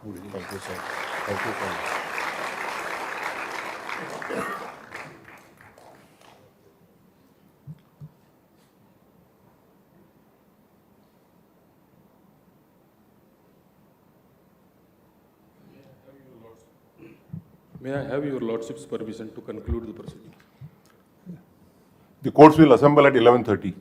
Thank you, sir. Thank you, sir. May I have your Lordship's permission to conclude the proceeding? The courts will assemble at 11:30.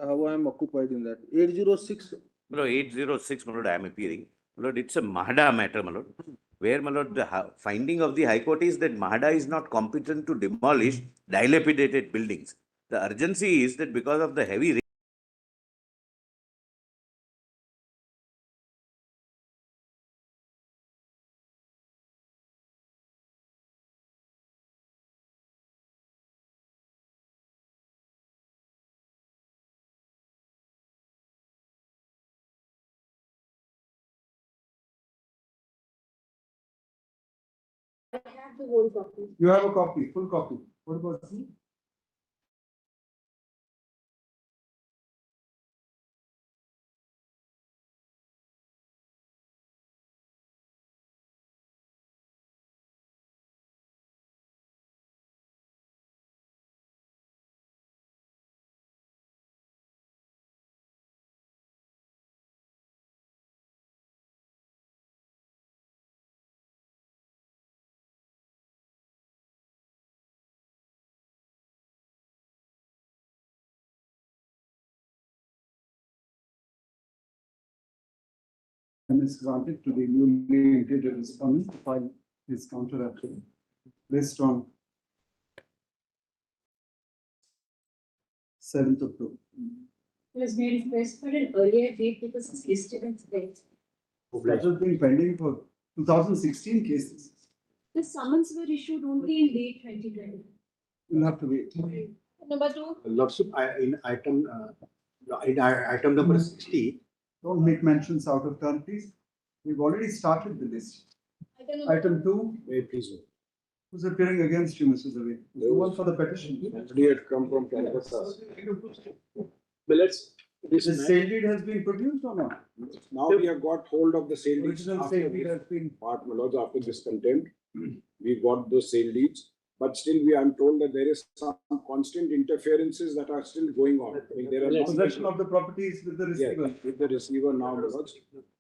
how I am occupied in that. 806. My lord, 806, my lord, I am appearing. My lord, it's a MAJHI matter, my lord, where, my lord, the finding of the High Court is that MAJHI is not competent to demolish dilapidated buildings. The urgency is that because of the heavy rain, You have a copy, full copy. What about you? And is granted to the newly integrated respondent to file his counter affidavit based on 7th October. Was made request for an earlier date because it's listed in today. That has been pending for 2016 cases. The summons were issued only in late 2020. You'll have to wait. Number two, Lordship, in item number 60, Don't make mentions out of turn, please. We've already started the list. Item 2, may please. who's appearing against you, Mr. Zaved? The one for the petition. Somebody had come from Calcutta. But let's, The sale deed has been produced or not? Now we have got hold of the sale deeds Original after sale deed this has been. part, my lords, after this contempt. We got those sale deeds, but still I am told that there is some constant interferences that are still going on. I mean, there are Possession of the properties with the Yeah, receiver. with the receiver now, my lords.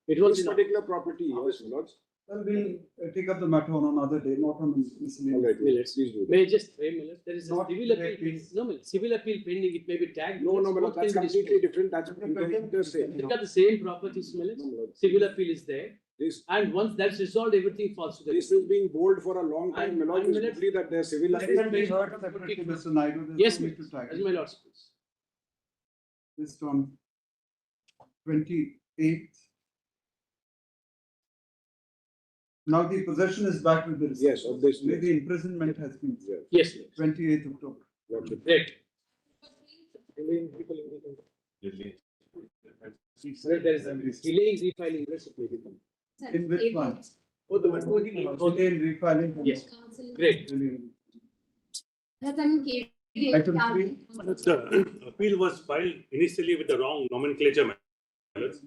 it was This particular property, yes, my lords. Well, we'll take up the matter on another day, not on All miscellaneous. right, Minutes. please do. May I just wait a minute, there is a Not civil appeal, today, please. no, civil appeal pending, it may be tagged. No, no, my lord, Both that's can be completely disposed. different. That's interstate. They got the same properties, No, my lord. civil appeal is there, This, and once that's resolved, everything falls to the. this is being bold for a long time, my lord. And It's simply that their civil. Let it be heard separately, Mr. Naidu. There's Yes, no need to as tag. my lords, please. Based on 28th. Now the possession is back with the receiver. Yes, of this. Maybe imprisonment has been Yes. Yes, 28th October. Lordship. great. There is a delaying refiling, In which one? Oh, the one for the. Okay, in refiling. Yes, great. Item 3. The appeal was filed initially with the wrong nomenclature. My lords.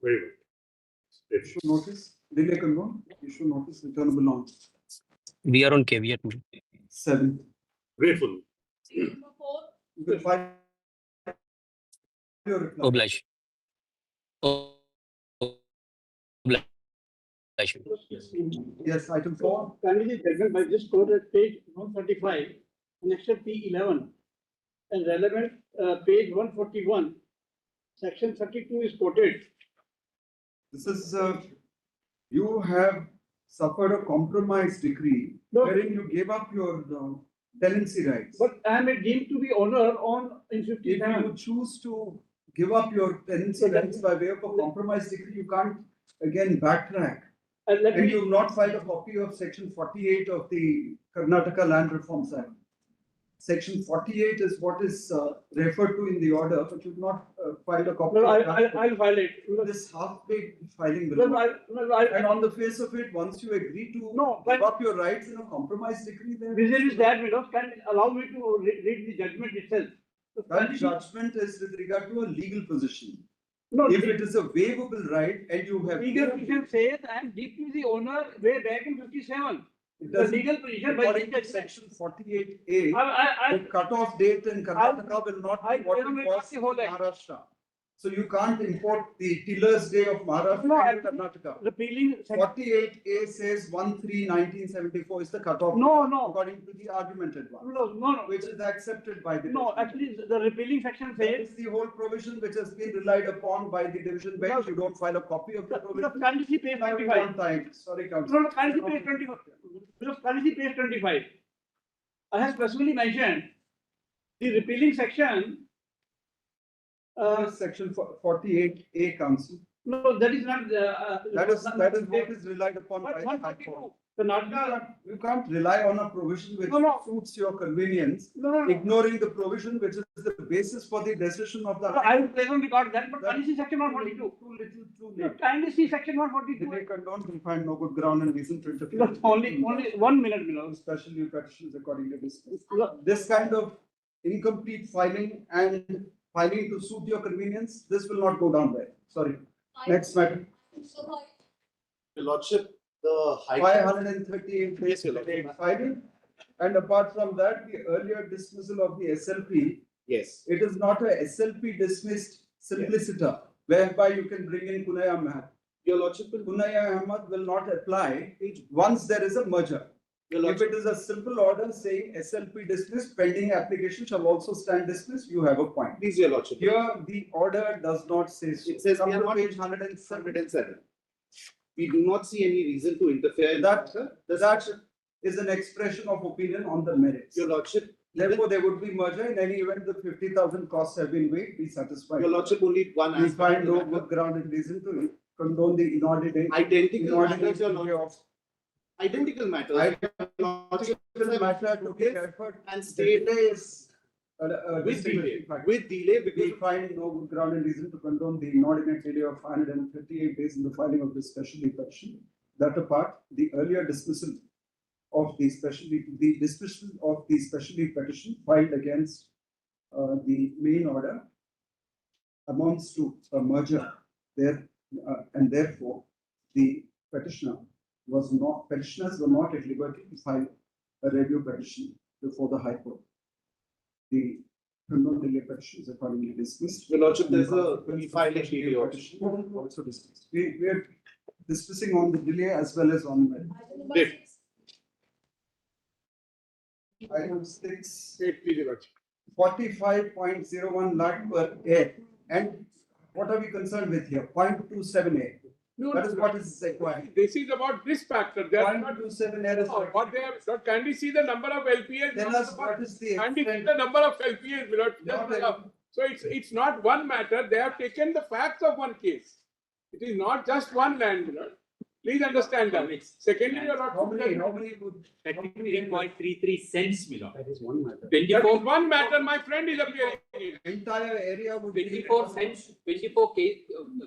Very good. Issue notice, delay control, issue notice, returnable on We are on caveat. 7th. Grateful. number four, You will file your reply. Oblige. Oblige. Yes, item 4. Kindly judgment by this court at page 135, annexure P11, and relevant page 141, section 32 is quoted. This is, you have suffered a compromise decree No. wherein you gave up your tenancy rights. But I am deemed to be owner on in If 57. you choose to give up your tenancy rights by way of a compromise decree, you can't again backtrack. Let And me, you have not filed a copy of section 48 of the Karnataka Land Reforms Act. Section 48 is what is referred to in the order, but you've not filed a copy. no, of that. I'll file it. This half-baked filing No, will. And I, on the face of it, once you agree to No, give but- up your rights in a compromise decree, then reason is that, can allow me to read the judgment itself. So that kindly- judgment is with regard to a legal position. No, If it is a waivable right and you have. legal position says I am deeply the owner way back in 57. It The doesn't- legal position by According to section 48A, the cutoff date in Karnataka will not I be what don't it know was the in whole act. Maharashtra. So you can't import the tiller's day of No, Maharashtra into Karnataka. repealing. 48A says 1/3/1974 is the cutoff. No, no, According to the argumented one, no, which is accepted by the. no, division actually, the repealing section bench. That says. is the whole provision which has been relied upon by the division bench. You don't file a copy of the The provision. kindly see page Now we 25. want time. Sorry, Council. No, no, kindly see page 25. Kindly see page 25. I have specifically mentioned the repealing section. Section 48A, Council. No, that is not. That is what is relied upon by the High Court. Karnataka. You can't rely on a provision which No. suits your convenience, No. ignoring the provision which is the basis for the decision of the. I will place on record that, but kindly see section 142. Too little, too No, late. kindly see section 142. Delay condoned, we find no good ground and reason to interfere. No, only 1 minute, below. Especially petitions according to this. This kind of incomplete filing and filing to suit your convenience, this will not go down well. Sorry. Next matter. Your Lordship, the High. 538 Yes, days Your Lordship. delayed filing. And apart from that, the earlier dismissal of the SLP, Yes. it is not a SLP dismissed simpliciter, whereby you can bring in Kunaya Ahmad. Your Lordship, Kunaya Ahmad will not apply once there is a merger. Your If Lordship, it is a simple order saying SLP dismissed, pending application shall also stand dismissed, you have a point. please, Your Lordship. Here, the order does not say so. It says Come we are to not- page 107. 107. We do not see any reason to interfere in That, sir. that is an expression of opinion on the merits. Your Lordship, Therefore, there would be merger. In any event, the 50,000 costs have been waived, be satisfied. Your Lordship, only one We aspect. find no good ground and reason to condone the inordinate. Identical matters, inordinate Your delay Lordship. Identical matters. Identical matter to be referred And the state delay is. with delay, We with delay because find no good ground and reason to condone the inordinate delay of 158 days in the filing of the special petition. That apart, the earlier dismissal of the dismissal of the special petition filed against the main order amounts to a merger there, and therefore the petitioners were not at liberty to file a review petition before the High Court. The condoned delay petition is accordingly dismissed. Your Lordship, there's a Consequence of filing special delay also. petition also dismissed. We are discussing on the delay as well as on the. Great. Item 6, Great, please, Your Lordship. 45.01 lakh per acre. And what are we concerned with here? 0.27 acre. That is what is required. This is about this factor. They are not, 0.27 acre is what they have, not kindly see the number of LPAs. Tell us what is the Kindly see extent. the number of LPAs, Milord. Not Just, a- so it's not one matter. They have taken the facts of one case. It is not just one land, Milord. Please understand that. Secondly, you are How not. many would? 33.33 cents, Milord. That is one matter. That is 24, one matter, my friend is appearing. Entire area would be. 24 cents, 24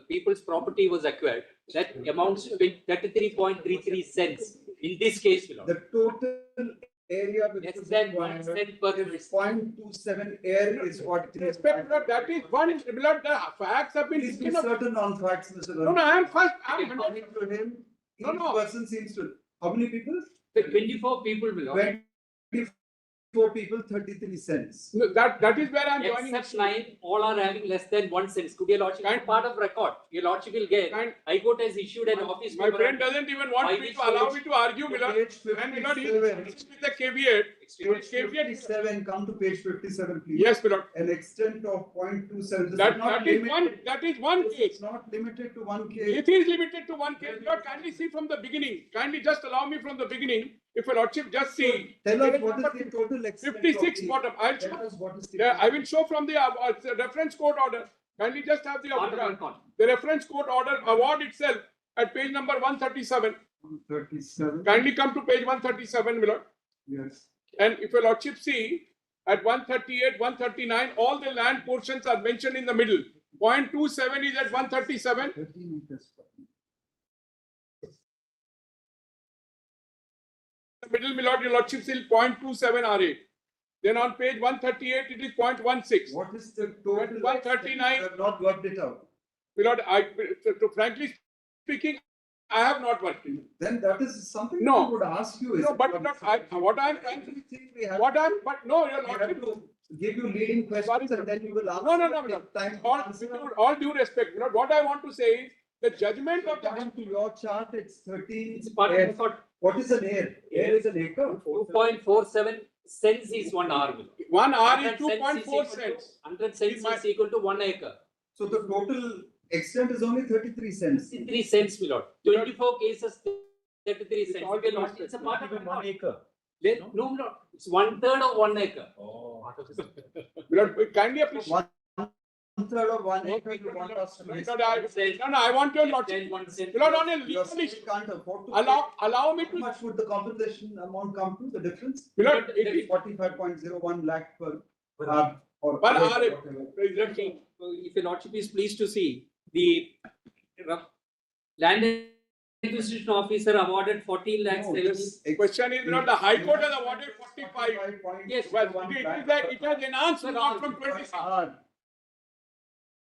people's property was acquired. That amounts to 33.33 cents. In this case, Milord. The total area which Less is than 1 required cent per is 0.27 air is what. it is. Respect, Milord, that is one, Milord, the facts have been Please be taken up. certain on facts, Mr. No, I am first, According to him, each person seems to, how many people? 24 people, Milord. 24 people, 33 cents. No, that is where I am joining. Except 9, all are having less than 1 cent. Could your Lordship, Kind- part of record, your Lordship will get. Kind- High Court has issued an office. My friend doesn't even want By me which to allow page? me to argue, Milord. Page And Milord, he 57. is with the caveat. Page Caveat. 57, come to page 57, please. Yes, Milord. An extent of 0.27. This That is not is one, limited- that is one this case. is not limited to one case. It is limited to one case. Milord, kindly see from the beginning. Kindly just allow me from the beginning. If your Lordship just see. Tell us what is the total extent. of 56 the- bottom. I'll Tell show. us what is the. Yeah, I will show from the reference court order. Kindly just have the reference court order award itself at page number 137. 37, Kindly come to page 137, Milord. yes. And if your Lordship see, at 138, 139, all the land portions are mentioned in the middle. 0.27 is at 137. 13 acres. The middle, Milord, your Lordship still 0.27 RA. Then on page 138, it is 0.16. What is the total? At 139. You have not worked it out. My lord, frankly speaking, I have not worked in it. Then that is something No. we would ask you. Is No, it but not- not, what I'm trying to, think we have but no, your we have lordship. to give you leading questions and then you will answer. No, my take lord. time to All, answer. with all due respect, my lord, what I want to say is the judgment of the. According to your chart, it's 13. It's part air. of what What is an air? Air is an acre. 2.47 cents is 1 hour. 1 hour is 100 2.4 cents. cents. 100 cents Is my- is equal to 1 acre. So the total extent is only 33 cents. 63 cents, my lord. 24 cases, 33 cents. all Okay, the it's a part of 1 acre. Then, no, my lord. It's 1/3 of 1 acre. My lord, kindly appreciate. 1/3 of 1 acre you want us to. No, I want your lordship. Then 1 cent. My lord, on a Your legal state issue, can't afford to. allow me How to. much would the compensation amount come to, the difference? My lord, it is 45.01 lakh per hour or. per hour. whatever. If your lordship is pleased to see, the land acquisition officer awarded 14 lakhs. No, this Question is not the High Court has awarded 45. Yes, well, 45.01 it is lakh that it has enhanced per not hour. from 26. hour.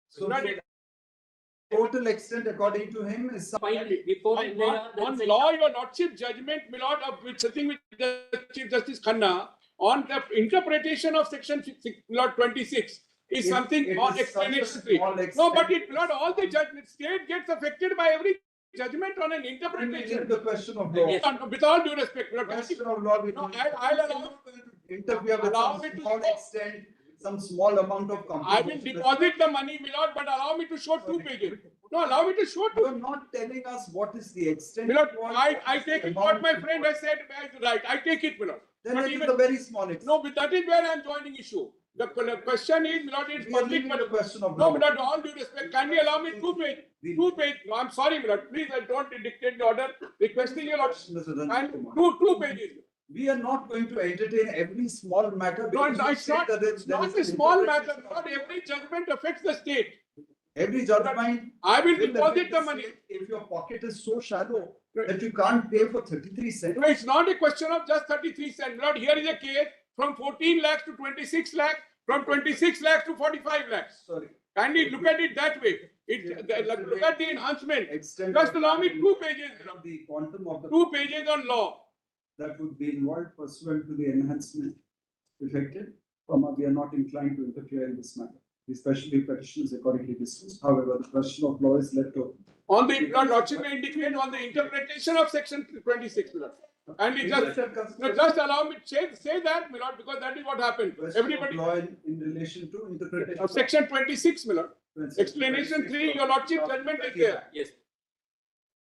So Not the it- total extent according to him is. Finally, before On law, your lordship judgment, my lord, of which sitting with the Chief Justice Khanna on the interpretation of section 26 is something It on is such a explanatory. small No, extent. but it, not all the judgment, state gets affected by every judgment on an Bringing interpretation. the question of law. Yes. With all due respect, my lord, Question of law. No, I'll allow. Interfere with Allow some me to small show. extent, some small amount of I will compensation. deposit the money, my lord, but allow me to show 2 pages. No, allow me to show You 2. are not telling us what is the extent. My lord, involved, I what is take the it what my amount friend has said, right, I take it, my lord. Then But it is even- a very small extent. No, but that is where I am joining issue. The question is, my lord, it's We are public, leaving but the question of no, law. my lord, all due respect, kindly allow me 2 pages. 2 pages. No, I'm sorry, my lord, please, I don't dictate the order, requesting your lord, Mr. Ranjit and Kumar. 2 pages. We are not going to entertain every small matter. No, because you it's say not, that it's there not is a an small matter, interpretation not of- every judgment affects the state. Every judgment. I will will deposit affect the money. state If your pocket is so shallow Right. that you can't pay for 33 cents. No, it's not a question of just 33 cents. Lord, here is a case from 14 lakhs to 26 lakhs, from 26 lakhs to 45 lakhs. Sorry. Kindly look at it that way. Look at the enhancement. Extent. Just of allow me time 2 pages. of The quantum of the. 2 pages on law. That would be involved pursuant to the enhancement effected. We are not inclined to interfere in this matter. Especially petitions accordingly dismissed. However, the question of law is left open. On the lordship may indicate on the interpretation of section 26, my lord. And it just allow me to say that, my lord, because that is what happened. Question of Everybody law in relation to interpretation. of section 26, my lord. Explanation 3, your lordship judgment is there. Yes.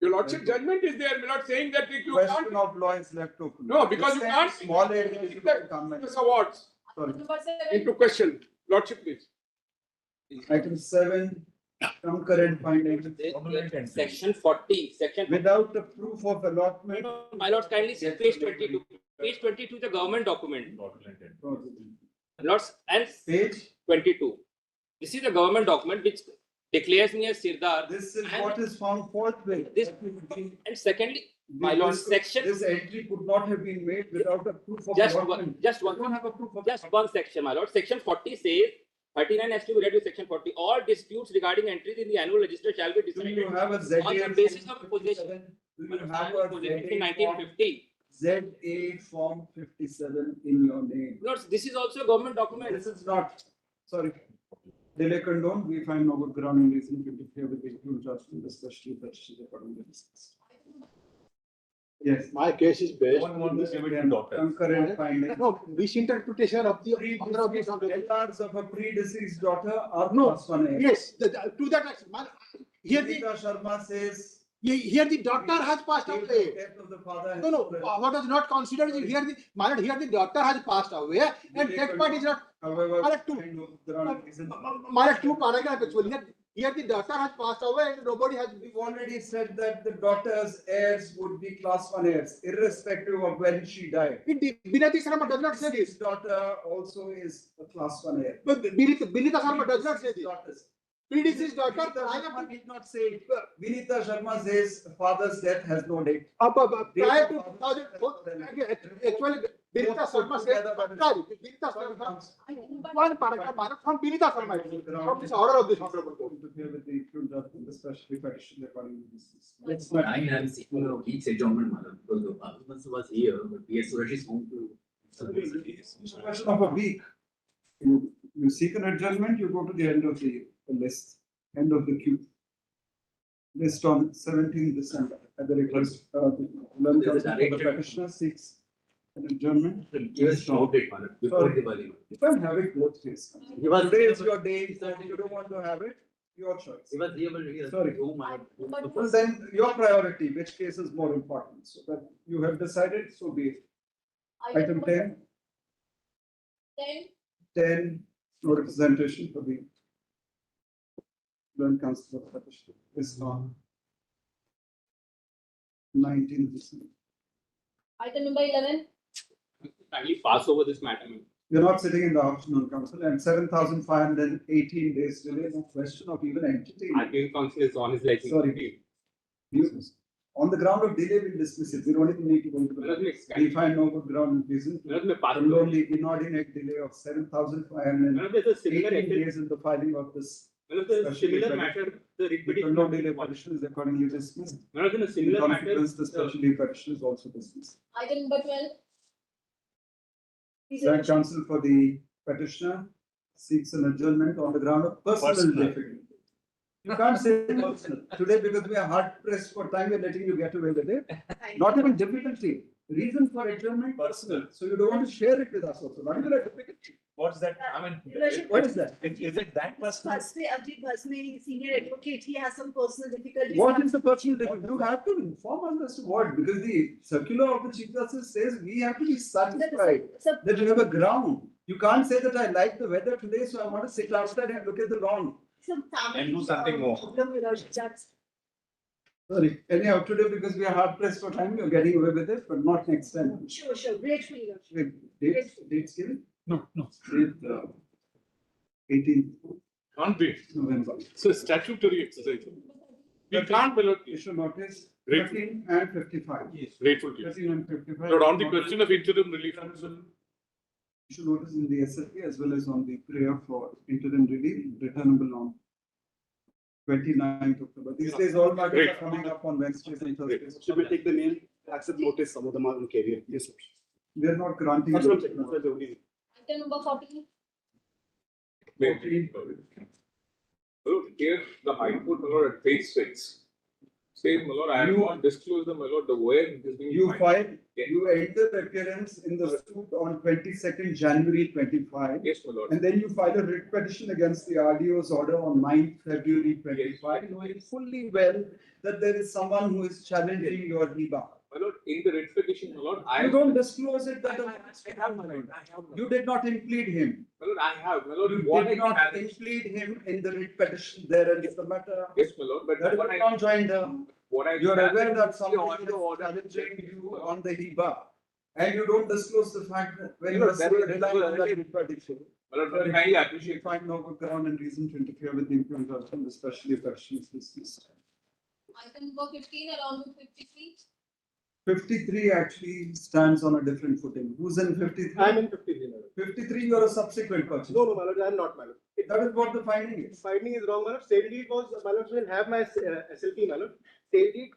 Your lordship judgment is there, my lord, saying that you Question can't. of law is left open. No, because you This can't. Small area. you should come and- This awards Sorry. into question. Lordship, please. Item 7, concurrent findings. Section 40, section. Without the proof of allotment. My lord, kindly see page 22. Page 22 is a government document. Lords, and Page, 22. This is a government document which declares me as Sirdar. this is And what is found forthwith. this- And secondly, my lord, section, This entry could not have been made without a proof of just allotment. one, just We one, don't have a proof of. just one section, my lord. Section 40 says, 39 has to be read with section 40. All disputes regarding entries in the annual register shall be Do decided you have a ZA? on the basis of form possession. 57? Do you have Final a possession in ZA 1950. form 57 in your name? Lords, this is also a government document. This is not, sorry. Delay condoned, we find no good ground and reason to interfere with the accused judgment, especially petitions accordingly discussed. Yes. My case is based on this concurrent finding. No, misinterpretation of the order of the LRs of a predeceased daughter are No, plus 1A. yes, to that extent. Here the, Sunita Sharma says. here the daughter has passed Death away. of the father. No, no, what was not considered is here the daughter has passed away and that part is not. However, Malak two. kind of ground reason. My two paragraph actually. Here the daughter has passed away and nobody has. We've already said that the daughter's heirs would be class 1 heirs, irrespective of when she died. Binati Sharma does not say this. His daughter also is a class 1 heir. But Binita Sharma does not say this. Daughters. Predeceased daughter. Vinita Sharma did not say it. Vinita Sharma says father's death has no date. Prior to 2004, actually, Binita Sharma said, contrary. Binita Sharma, one paragraph, from Binita Sharma, from this order of this honorable court. Interfere with the appeal judgment, especially petition according to this. Let's not. I am seeking a week's adjournment, madam, because the parliament was here, but PS Suresh is home to. It's a question of a week. You seek an adjournment, you go to the end of the list, end of the queue. List on 17th December at the request of the petitioner seeks an adjournment. Just showed it, madam, before the parliament. You can have it both ways. Today is your day, so if you don't want to have it, your choice. He was able to hear. Sorry. Oh, my. Well, then your priority, which case is more important, so that you have decided, so be it. Item 10. 10, no representation for the Learned Council of Petition is on 19th December. Item number 11. Kindly pass over this matter. You're not sitting in the afternoon council and 7,518 days delay, no question of even entertaining. Appeal council is on his license. Sorry. On the ground of delay, we dismiss it. We don't even need to go into the. We find no good ground in reason. Only inordinate delay of 7,518 days in the filing of this. Similar matter, the writ petition. No delay petition is accordingly dismissed. In a similar matter. The special leave petition is also dismissed. Item number 12. Learned counsel for the petitioner seeks an adjournment on the ground of personal difficulty. You can't say personal. Today, because we are hard pressed for time, we are letting you get away with it. Not even difficulty. Reason for adjournment, personal. So you don't want to share it with us also. Not even a difficulty. What's that? I mean, What is that? is it that personal? Senior advocate, he has some personal difficulties. What is the personal difficulty? You have to inform us as to what, because the circular of the Chief Justice says we have to be satisfied that you have a ground. You can't say that I like the weather today, so I want to sit outside and look at the lawn. And do something more. Sorry, anyhow, today because we are hard pressed for time, you're getting away with it, but not next time. Sure, gratefully. Dates given? No. Date 18th Can't be. November. So statutory exercise. We can't below. Issue notice Grateful. 13 and 55. Yes. Grateful to you. 13 and 55. But on the question of interim relief. Issue notice in the SLP as well as on the prayer for interim relief, returnable on 29th October. These days, all matters are coming up on Wednesdays and Thursdays. Should we take the name, accept notice, some of them are on carrier? Yes, sir. We are not granting. That's what I'm checking. That's what the only. Item number 14. Here, the High Court, my lord, at page 6. Says, my lord, I have not disclosed the, my lord, the way it is being. You filed, you entered appearance in the suit on 22nd January 25. Yes, my lord. And then you filed a writ petition against the RDO's order on 9th February 25, knowing fully well that there is someone who is challenging your HIBA. My lord, in the writ petition, my lord, I. You don't disclose it that I have, my lord. You did not implead him. My lord, I have, my lord, You what did I not challenge. implead him in the writ petition there and it's the matter. Yes, my lord, but That is what I. not joined. What I. You are aware that challenge- somebody is challenging you on the HIBA. And you don't disclose the fact that when you No, are that relying is- on that writ petition. My lord, very highly We appreciate. find no good ground and reason to interfere with the implement judgment, especially if action is dismissed. Item number 15 along with 53. 53 actually stands on a different footing. Who's in 53? I am in 53, madam. 53, you are a subsequent person. No, my lord, I am not, madam. That is what the finding is. Finding is wrong, my lord. Sale deed was, my lord, didn't have my SLP, my lord. Sale deed,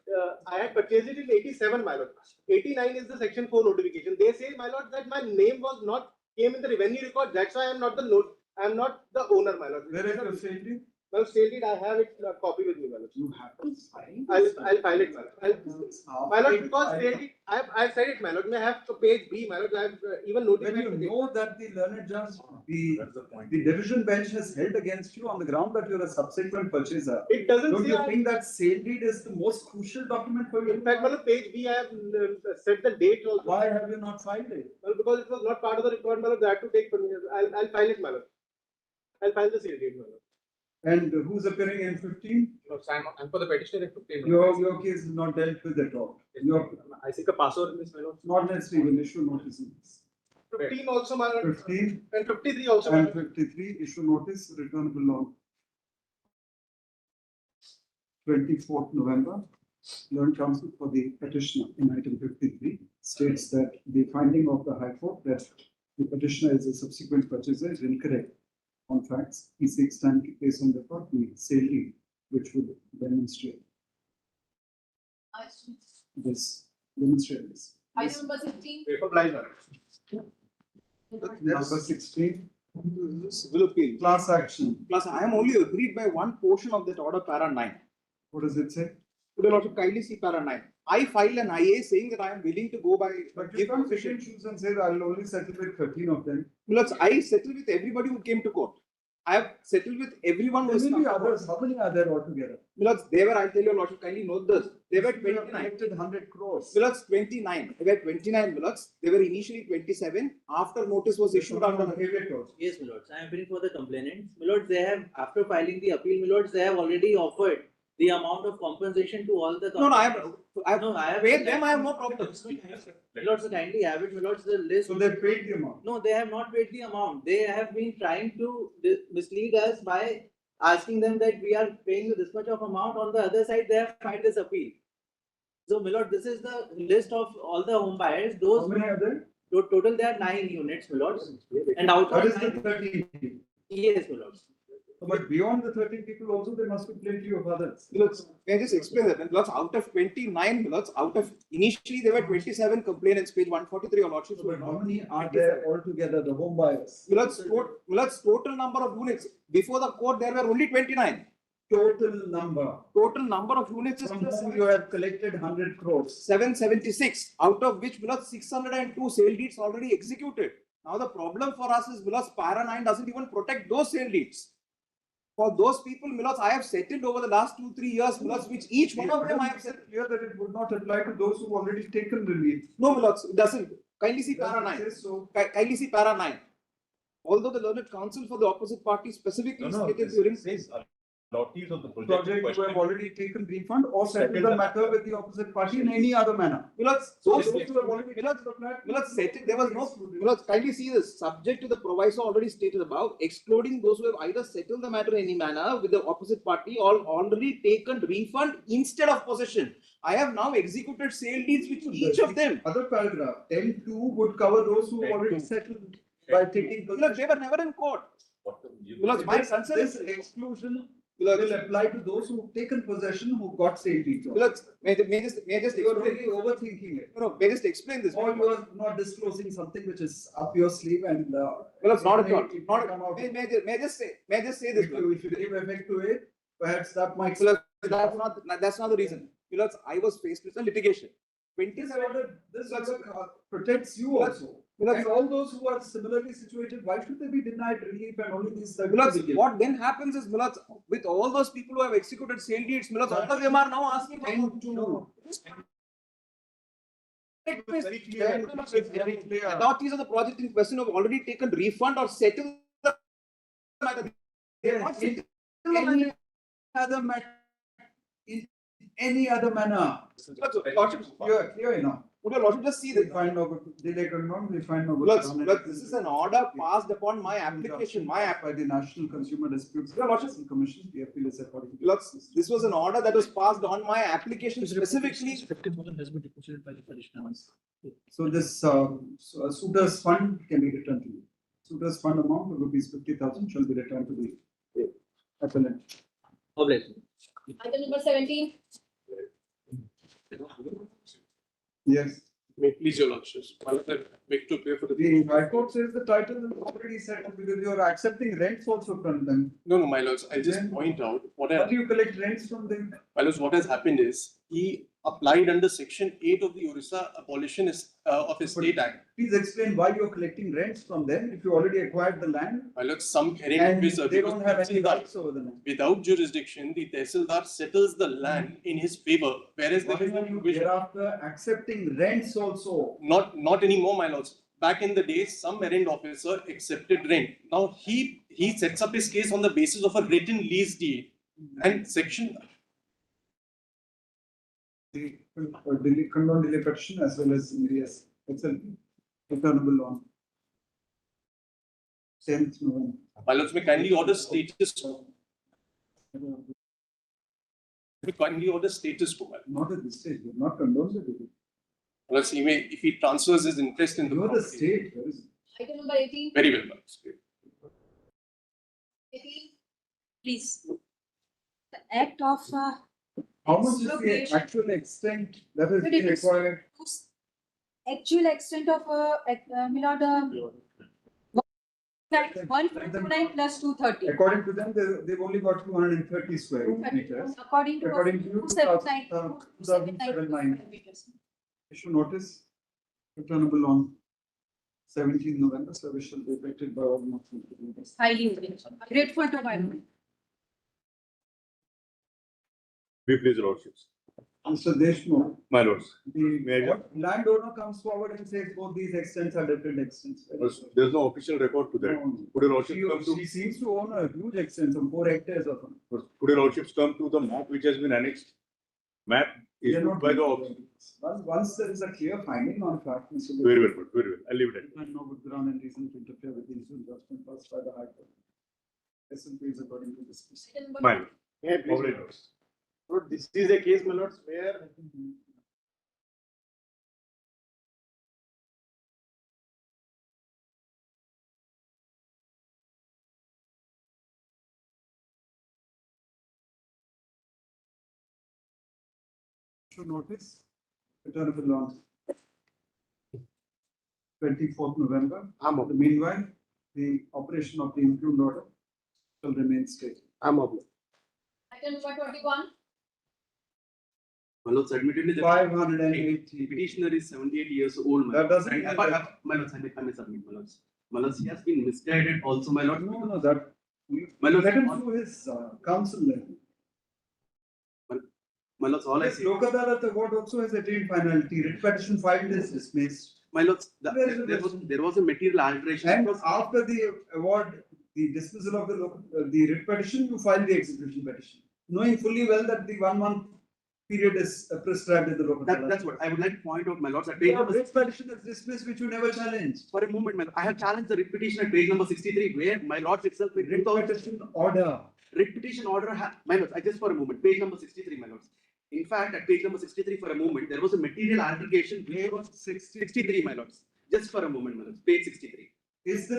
I had purchased it in 87, my lord. 89 is the section 4 notification. They say, my lord, that my name was not came in the revenue record. That's why I am not the I am not the owner, my lord. Where is the sale deed? Well, sale deed, I have it copy with me, my lord. You have to sign. I'll file it, my lord. My lord, because sale deed, I've said it, my lord. May I have page B, my lord. I have even When notified. you know that the learned judge, the division bench has held against you on the ground that you are a subsequent purchaser. It doesn't Don't say. you think that sale deed is the most crucial document for you? In fact, my lord, page B, I have set the date also. Why have you not filed it? Well, because it was not part of the record, my lord. They had to take from me. I'll file it, my lord. I'll file the sale deed, my lord. And who's appearing in 15? No, I'm for the petitioner. Your case is not dealt with at all. I seek a password in this, my lord. Not necessarily will issue notice in this. 15 also, my lord. 15 And 53 also, my and lord. 53 issue notice returnable on 24th November. Learned counsel for the petitioner in item 53 states that the finding of the High Court that the petitioner is a subsequent purchaser is incorrect on facts. He seeks time to place on the court the sale deed, which would demonstrate this. Demonstrate this. Item number 16. Paper blind. Number 16. Civil appeal. Class action. Plus, I am only agreed by one portion of that order, para 9. What does it say? Would you also kindly see para 9? I filed an IA saying that I am willing to go by. But you can't pick and choose and say I'll only settle with 13 of them. Because I settled with everybody who came to court. I have settled with everyone who has come to court. Others. How many are there altogether? Because they were, I'll tell you a lot of kindly note this. They were You have 29. collected 100 crores. Because 29. They were 29 minutes. They were initially 27. After notice was issued under. Yes, my lords. I am appealing for the complainants. My lords, they have, after filing the appeal, my lords, they have already offered the amount of compensation to all the. No, no, I have paid them. I have no problem. My lords, so kindly have it. My lords, the list. So they paid the amount. No, they have not paid the amount. They have been trying to mislead us by asking them that we are paying you this much of amount. On the other side, they have filed this appeal. So, my lord, this is the list of all the home buyers. Those. How many are there? Total, there are 9 units, my lords. And out That of is the 13. yes, my lords. But beyond the 13 people also, there must be plenty of others. Look, can I just explain that? Lots out of 29 lots, out of initially there were 27 complainants, page 143 of lordship. But how many are there altogether, the home buyers? Lots total number of units. Before the court, there were only 29. Total number. Total number of units is From whom you have collected 100 crores. 776, out of which 602 sale deeds already executed. Now the problem for us is para 9 doesn't even protect those sale deeds. For those people, I have settled over the last 2-3 years, which each one of them I have settled. Clear that it would not apply to those who have already taken relief. No, it doesn't. Kindly see para 9. So. Kindly see para 9. Although the learned counsel for the opposite party specifically stated during. Allottees of the Project who have already taken refund or settled the matter with the opposite party in any other manner. There was no. Kindly see this. Subject to the proviso already stated above, excluding those who have either settled the matter in any manner with the opposite party or already taken refund instead of possession. I have now executed sale deeds with each of them. Other paragraph 10(2) would cover those who already settled by taking possession. They were never in court. My concern is exclusion. Will apply to those who have taken possession who got sale deeds. May I just you are really overthinking it. No, may I just explain this? Or you are not disclosing something which is up your sleeve and. It's not at all. May I just say this? If you give effect to it, perhaps that might. That's not the reason. I was faced with a litigation. 27. This also protects you also. And all those who are similarly situated, why should they be denied relief and only these? What then happens is, with all those people who have executed sale deeds, all of them are now asking for. Authorities of the project in question have already taken refund or settled the matter. In any other manner. Clear enough. Would your lordship just see this? We find no good. This is an order passed upon my application. By the National Consumer Disputes Commission. The appeal is according to this was an order that was passed on my application specifically. 15,000 has been deposited by the petitioner. So this suitor's fund can be returned to you. Suitor's fund amount of rupees 50,000 shall be returned to the appellant. Item number 17. Yes. May please your lordships. Make to pay for the. The High Court says the title is already settled because you are accepting rents also from them. No, my lords. I'll just point out But you collect rents from them. My lords, what has happened is he applied under Section 8 of the Orissa Abolition of Estate Act. Please explain why you are collecting rents from them if you already acquired the land. My lords, some And they don't have any rights over the land. Without jurisdiction, the Tehsildar settles the land in his favor, whereas there is no provision. Thereafter accepting rents also. Not anymore, my lords. Back in the days, some errand officer accepted rent. Now he sets up his case on the basis of a written lease deed, and section. The condone delay petition as well as various returnable on 10th November. My lords, may kindly order status. Currently on the status quo. Not at this stage, we're not condoned it. Unless he may, if he transfers his interest in the You're the property. state, where is it? Item number 18. Very well, Madam. 18. Please. The act of How much is the expropriation. actual extent that is But it is- required? Actual extent of Milord, 149 plus 230. According to them, they've only got 230 square meters. According to According to you, 279. 2079. Issue notice, returnable on 17 November, service shall be effected by all months. Highly grateful to my lord. We please, Lordships. Mr. Deshmukh, My lords. the landowner comes forward and says both these extents are different extents. There's no official record to that. No. Could your Lordship come She to, seems to own a huge extent, some 4 hectares of them. could your Lordships come to the map which has been annexed? Map They are issued not by the doing office. it. Once there is a clear finding on fact, Mr. Very well, good, very well. I'll leave it at that. And no good ground and reason to interfere with the issue judgment passed by the High Court. S&P is according to this. My lord. Yeah, please. Over it goes. Lord, this is a case, my lords, where Notice, returnable on 24th November. Meanwhile, the operation of the impugned order shall remain stable. I'm up. Item number 21. My lords, admittedly, the 580. petitioner is 78 years old. That doesn't And, mean but, that- my lords, I may submit, my lords. My lords, he has been misguided also, my lord. No, that. My lord, Let him do his counsel level. My lords, all I Yes, say, Lok Adalat award also has attained finality. Writ petition filed is dismissed. my lords, Where is the there was a material alteration. And It was- after the award, the dismissal of the writ petition, you file the execution petition. Knowing fully well that the 1 month period is prescribed in the local. That's what I would like to point out, my lords, at The page number writ petition is dismissed, which you never challenged. for a moment, I have challenged the writ petition at page number 63, where my lords itself, Writ petition order. writ petition order, my lords, I just for a moment, page number 63, my lords. In fact, at page number 63, for a moment, there was a material altercation, where was 63, my lords. Just for a moment, my lords, page 63. Is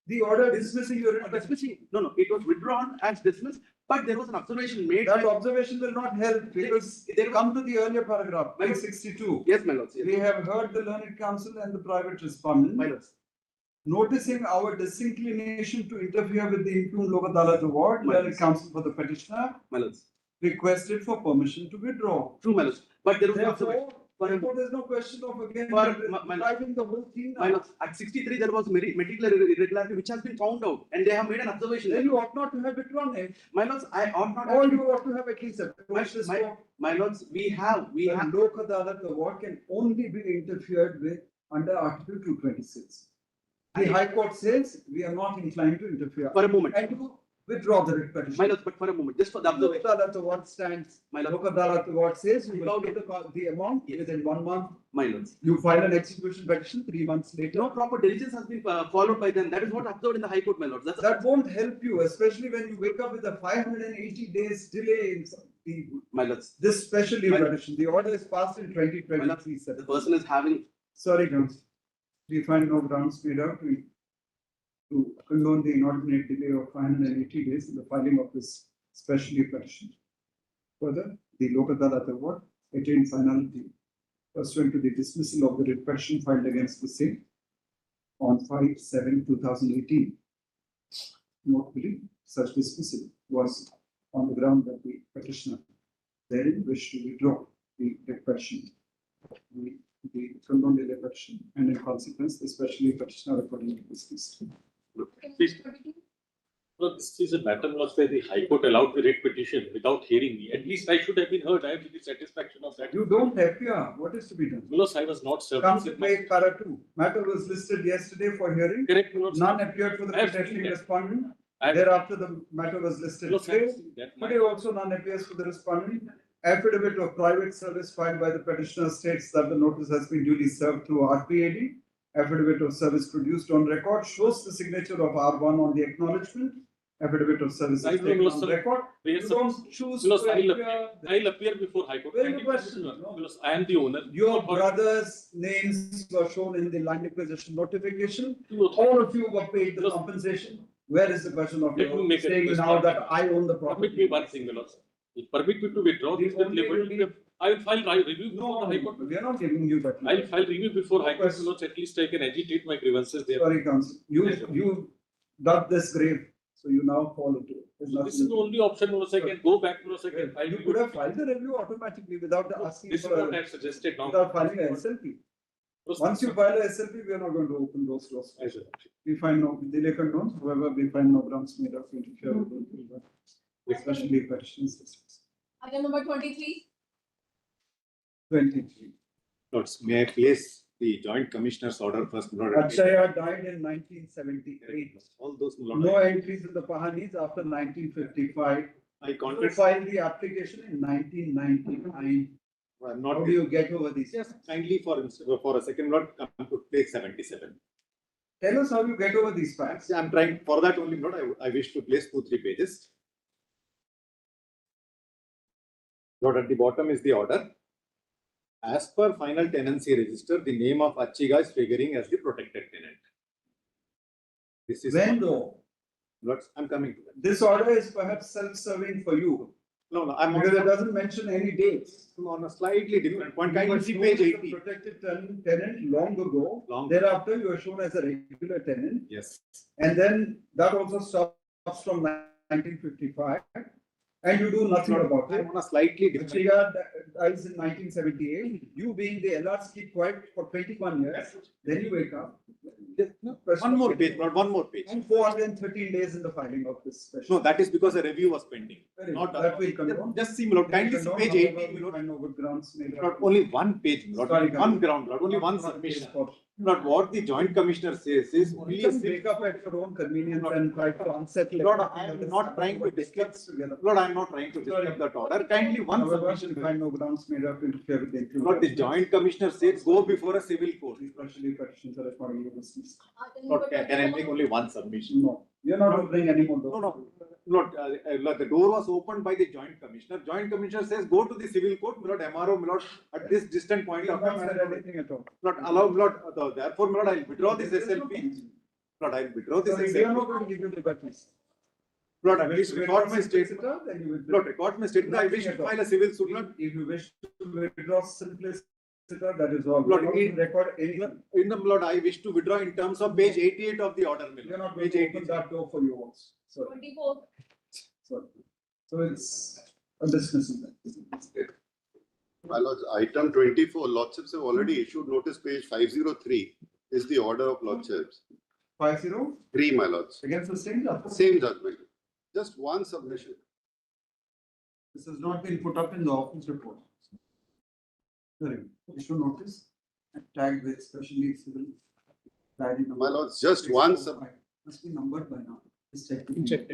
the order dismissing your writ petition? Dismissing, no, it was withdrawn as dismissed, but there was an observation made. That observation will not help because There- come to the earlier paragraph, My page lord. 62. Yes, my lords, yes. We have heard the learned counsel and the private respondent. My lords. Noticing our disinclination to interfere with the impugned Lok Adalat award, learned counsel for the petitioner My lords. requested for permission to withdraw. True, my lords. But there was an observation. Therefore, there's no question of again My- driving the whole thing My now. lords, at 63, there was material irregularity which has been found out, and they have made an observation. Then you ought not to have withdrawn it. My lords, I ought not. Or you ought to have at least approached this court. My lords, we have. The Lok Adalat award can only be interfered with under Article 226. The High Court says we are not inclined to interfere. For a moment. And you withdraw the writ petition. My lords, but for a moment, just for the Lok observation. Adalat award stands. My lord. Lok Adalat award says you will pay the amount within 1 month. My lords. You file an execution petition 3 months later. No proper diligence has been followed by them. That is what observed in the High Court, my lords. That won't help you, especially when you wake up with a 580 days delay in my lords. this special leave My- petition. The order is passed in 2023. The person is having. Sorry, Counsel. We find no grounds made out to condone the inordinate delay of 580 days in the filing of this special leave petition. Further, the Lok Adalat award attained finality pursuant to the dismissal of the writ petition filed against the same on 5/7/2018. Notably, such dismissal was on the ground that the petitioner therein wished to withdraw the writ petition, the condoned the petition, and in consequence, the special leave petitioner accordingly dismissed. Please. Well, this is a matter where the High Court allowed the writ petition without hearing me. At least I should have been heard. I have the satisfaction of that. You don't appear. What is to be done? Because I was not served. Comes to page para 2. Matter was listed yesterday for hearing. Correct, my lords. None appeared for the I have seen petitioning that. respondent. I have- Thereafter, the matter was listed No, I today. have seen that. Today also none appears for the respondent. Affidavit of private service filed by the petitioner states that the notice has been duly served through RPAD. Affidavit of service produced on record shows the signature of R1 on the acknowledgement. affidavit of services I don't taken know, on sir. record. Yes, You sir. don't choose Because to I'll appear before High Court. Very Thank good you, question. Mr. Sir. Because I am the owner. Your For- brothers' names were shown in the land acquisition notification. No. All of you were paid the Yes. compensation. Where is the question of Let me your make a saying request now for that me. I own the Permit property? me one thing, my lord. Permit me to withdraw The this with only liberty. only- I will file review before No, the High Court. we are not giving you that. I'll file review before No High Court, question. my lord. At least I can agitate my grievances there. Sorry, counsel. Yes, sir. You dug this grave, so you now fall into it. There's So this nothing- is the only option, my lord. I can go back, my lord. I can file You review. could have filed the review automatically without asking This is for what I a, have suggested now. without filing a SLP. Once you file a SLP, we are not going to open those doors. Yes, sir. We find no, the record knows, however, we find no grounds made of interfere with it, especially petitions. Item number 23. 23. Lords, may I place the Joint Commissioner's order first? My lord? Akshaya died in 1978. All those, my lord, No entries in the Pahanis after 1955. I You contract. filed the application in 1999. I'm How not. do you get over these? Yes, kindly for a second, Lord, come to place 77. Tell us how you get over these facts. I'm trying for that only, Lord. I wish to place 2-3 pages. Lord, at the bottom is the order. As per final tenancy register, the name of Achiga is figuring as the protected tenant. This is When though? Lord, I'm coming to that. This order is perhaps self-serving for you. No, I'm Because it doesn't mention any dates. on a slightly different point. You Kindly were see shown page as a 80. protected tenant long ago. Long. Thereafter, you are shown as a regular tenant. Yes. And then that also stops from 1955. And you do nothing about it. I'm on a slightly different. Achiga dies in 1978. You being the LRs keep quiet for 21 years. Then you wake up. One more page, Lord, one more page. And 413 days in the filing of this special. No, that is because a review was pending. Not that will condone. Just see, Lord, kindly see page 80, Lord. I know good grounds made. Not only one page, Lord, Sorry, one Gandhi. ground, Lord, only one Not submission. case for- Lord, what the Joint Commissioner says is only You a can wake up at your own convenience Lord, and try to unsettle. Lord, everything I am that is not trying to happening, but discuss. discuss together. Lord, I am not trying to Sorry. discuss that order. Kindly one However, submission. we find no grounds made up to interfere with the inclusion. Lord, the Joint Commissioner says go before a civil court. Especially petitions are accordingly dismissed. Item Lord, number can I 24. make only one submission? No, you're not opening any more doors. No, Lord, Lord, the door was opened by the Joint Commissioner. Joint Commissioner says go to the civil court, Lord, MRO, Lord, at this distant point You of have time. not said anything at all. Lord, allow, Lord, therefore, Lord, I'll withdraw this SLP. Lord, I'll withdraw this Sorry, we are not SLP. going to give you liberties. Lord, at least record my statement. Then you will. Lord, record my statement. I wish to file a civil suit, Lord. If you wish to withdraw simpliciter, that is all. Lord, We are not going to record anything. In the Lord, I wish to withdraw in terms of page 88 of the order, my We are lord. not going Page to open 88. that door for you also. So, 24. so it's a dismissal. My lords, item 24, lordships have already issued notice, page 503 is the order of lordships. 503, My lords, against the same judgment. same judgment. Just one submission. This has not been put up in the office report. Correct. Issue notice and tagged with specially civil. diary number. My lords, just one Must be numbered by now. Just check.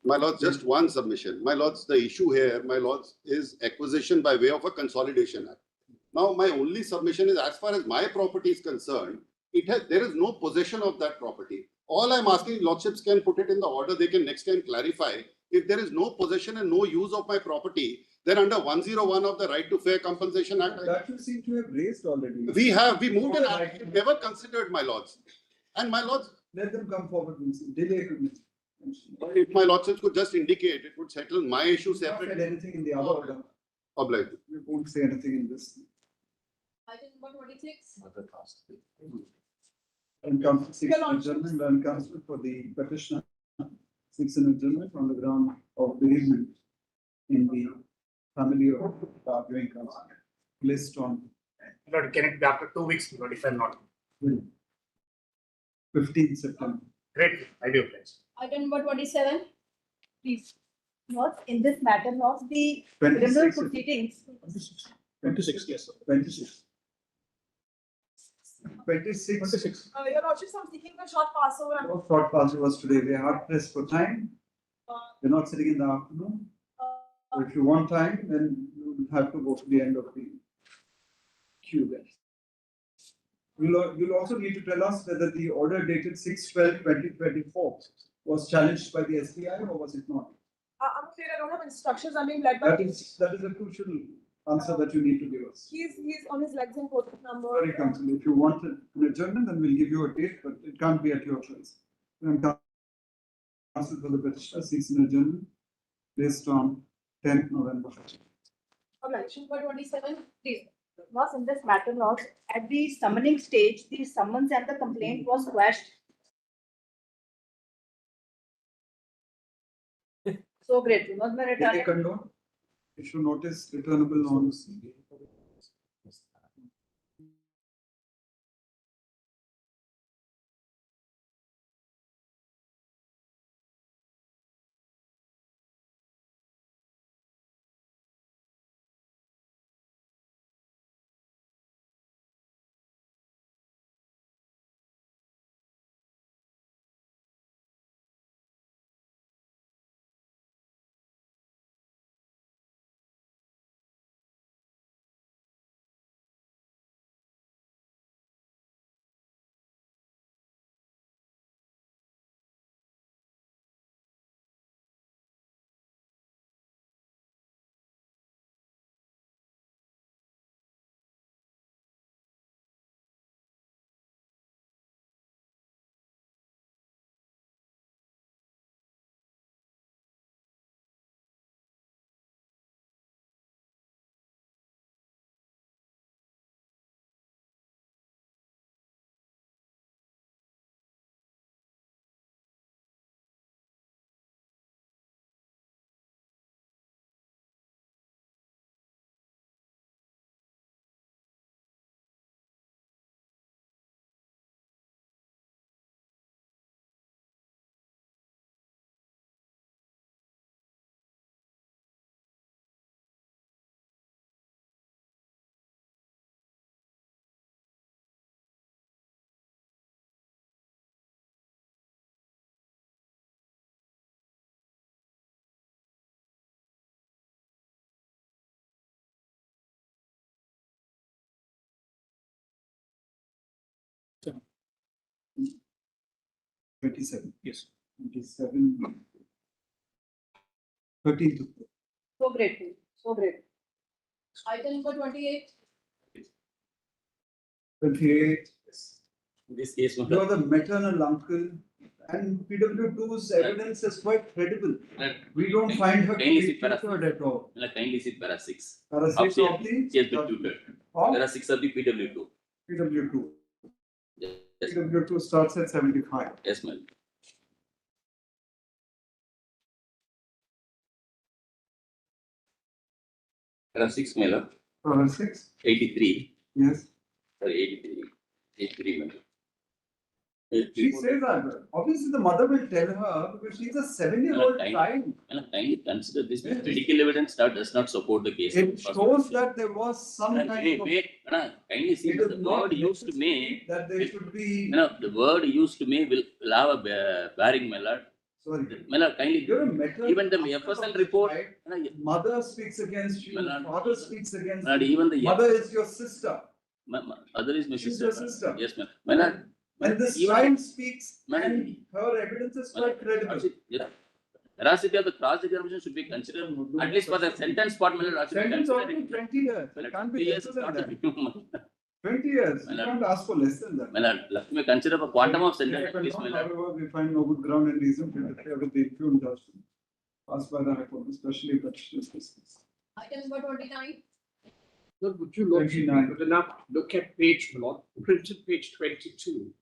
My lords, just one submission. My lords, the issue here, my lords, is acquisition by way of a consolidation act. Now, my only submission is, as far as my property is concerned, there is no possession of that property. All I'm asking, lordships can put it in the order, they can next time clarify. If there is no possession and no use of my property, then under 101 of the Right to Fair Compensation Act, That you seem to have raised already. we moved an act, never considered, my lords. And my lords, Let them come forward, delay. if my lordships could just indicate, it would settle my issue Not said separately. anything in the other order. Obliged. We won't say anything in this. Item number 26. And council seeks an adjournment and council for the petitioner seeks an adjournment on the ground of bereavement in the family of the arguing council. List on Lord, can it be after 2 weeks, Lord, if I'm not? 15th September. Great, I do, please. Item number 27. Please. Not in this matter, not the 26. criminal proceedings. 26, yes. 26. 26. Your Lordship, I'm seeking a short passover. No short pass was today. We are hard pressed for time. We're not sitting in the afternoon. So if you want time, then you will have to go to the end of the queue there. You'll also need to tell us whether the order dated 6/12/2024 was challenged by the SBI or was it not? I'm afraid I don't have instructions. I'm being led by. That is a crucial answer that you need to give us. He's on his legs and quoting number. Sorry, Council, if you want an adjournment, then we'll give you a date, but it can't be at your choice. Council for the petitioner seeks an adjournment based on 10th November. Objection for 27, please. Was in this matter not at the summoning stage, the summons and the complaint was quashed. So great. Not my Did they condone? Issue notice returnable norms. Seven. 27. Yes. 27. 13th. So great. So great. Item number 28. 28. This case, You are the maternal uncle, and PW2's evidence is quite credible. We don't find her to be tutored at all. kindly sit para 6. Para 6 of the She has been tutored. Para 6 of the PW2. PW2. Yes. PW2 starts at 75. Yes, ma'am. Para 6, ma'am. Para 6? 83. Yes. Sorry, 83. 83, ma'am. She says that. Obviously, the mother will tell her because she's a 7-year-old child. Kindly consider this. Medical evidence does not support the case. It shows that there was some kind of. Kindly see the word used to may. That there should be. The word used to may will have a bearing, my lord. Sorry. My lord, kindly. Even the FSL report. Mother speaks against you. Father speaks against you. Even the mother is your sister. Mother is my She's sister. your sister. Yes, ma'am. My lord. And this child speaks, and her evidence is quite credible. Veracity of the cross examination should be considered, at least for the sentence part. Sentence of 20 years. It can't be less than that. 20 years. You can't ask for less than that. Let me consider a quantum of sentence, at least. However, we find no good ground and reason to interfere with the impugned judgment passed by the High Court, especially if petitioner's business. Item number 29. Look, would you look at page, my lord, printed page 22.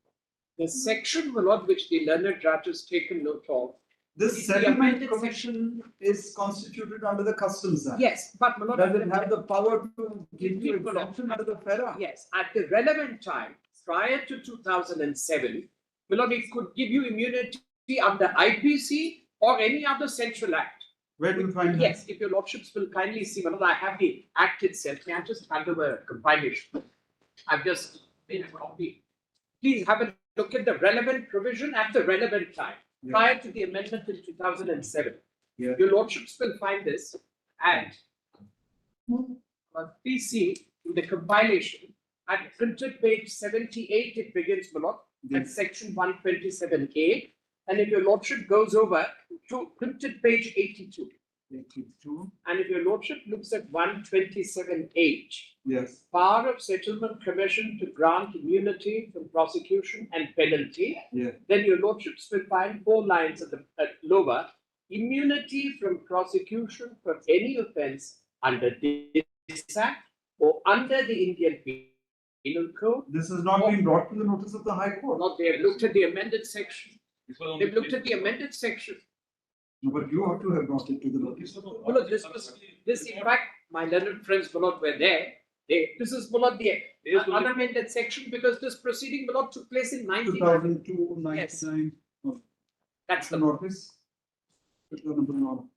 The section, my lord, which the learned judge has taken note of. This settlement commission is constituted under the Customs Act. Yes, but my lord, does it have the power to give you exemption under the FERA? Yes, at the relevant time, prior to 2007, my lord, it could give you immunity under IPC or any other central act. Where do you find that? Yes, if your lordships will kindly see, my lord, I have the act itself. May I just hand over a compilation? I've just made a copy. Please have a look at the relevant provision at the relevant time, prior to the amendment in 2007. Yeah. Your lordships will find this, and please see in the compilation at printed page 78, it begins, my lord, at section 127A. And if your lordship goes over to printed page 82. 82. And if your lordship looks at 127H. Yes. Power of Settlement Commission to grant immunity from prosecution and penalty. Yeah. Then your lordships will find 4 lines at lower. Immunity from prosecution for any offence under this Act or under the Indian Penal Code. This has not been brought to the notice of the High Court. Not they have looked at the amended section. They've looked at the amended section. No, but you have to have brought it to the notice. Well, this in fact, my learned friends were there. This is below the unamended section because this proceeding below took place in 2002, 99. Yes. No. That's the notice. Well,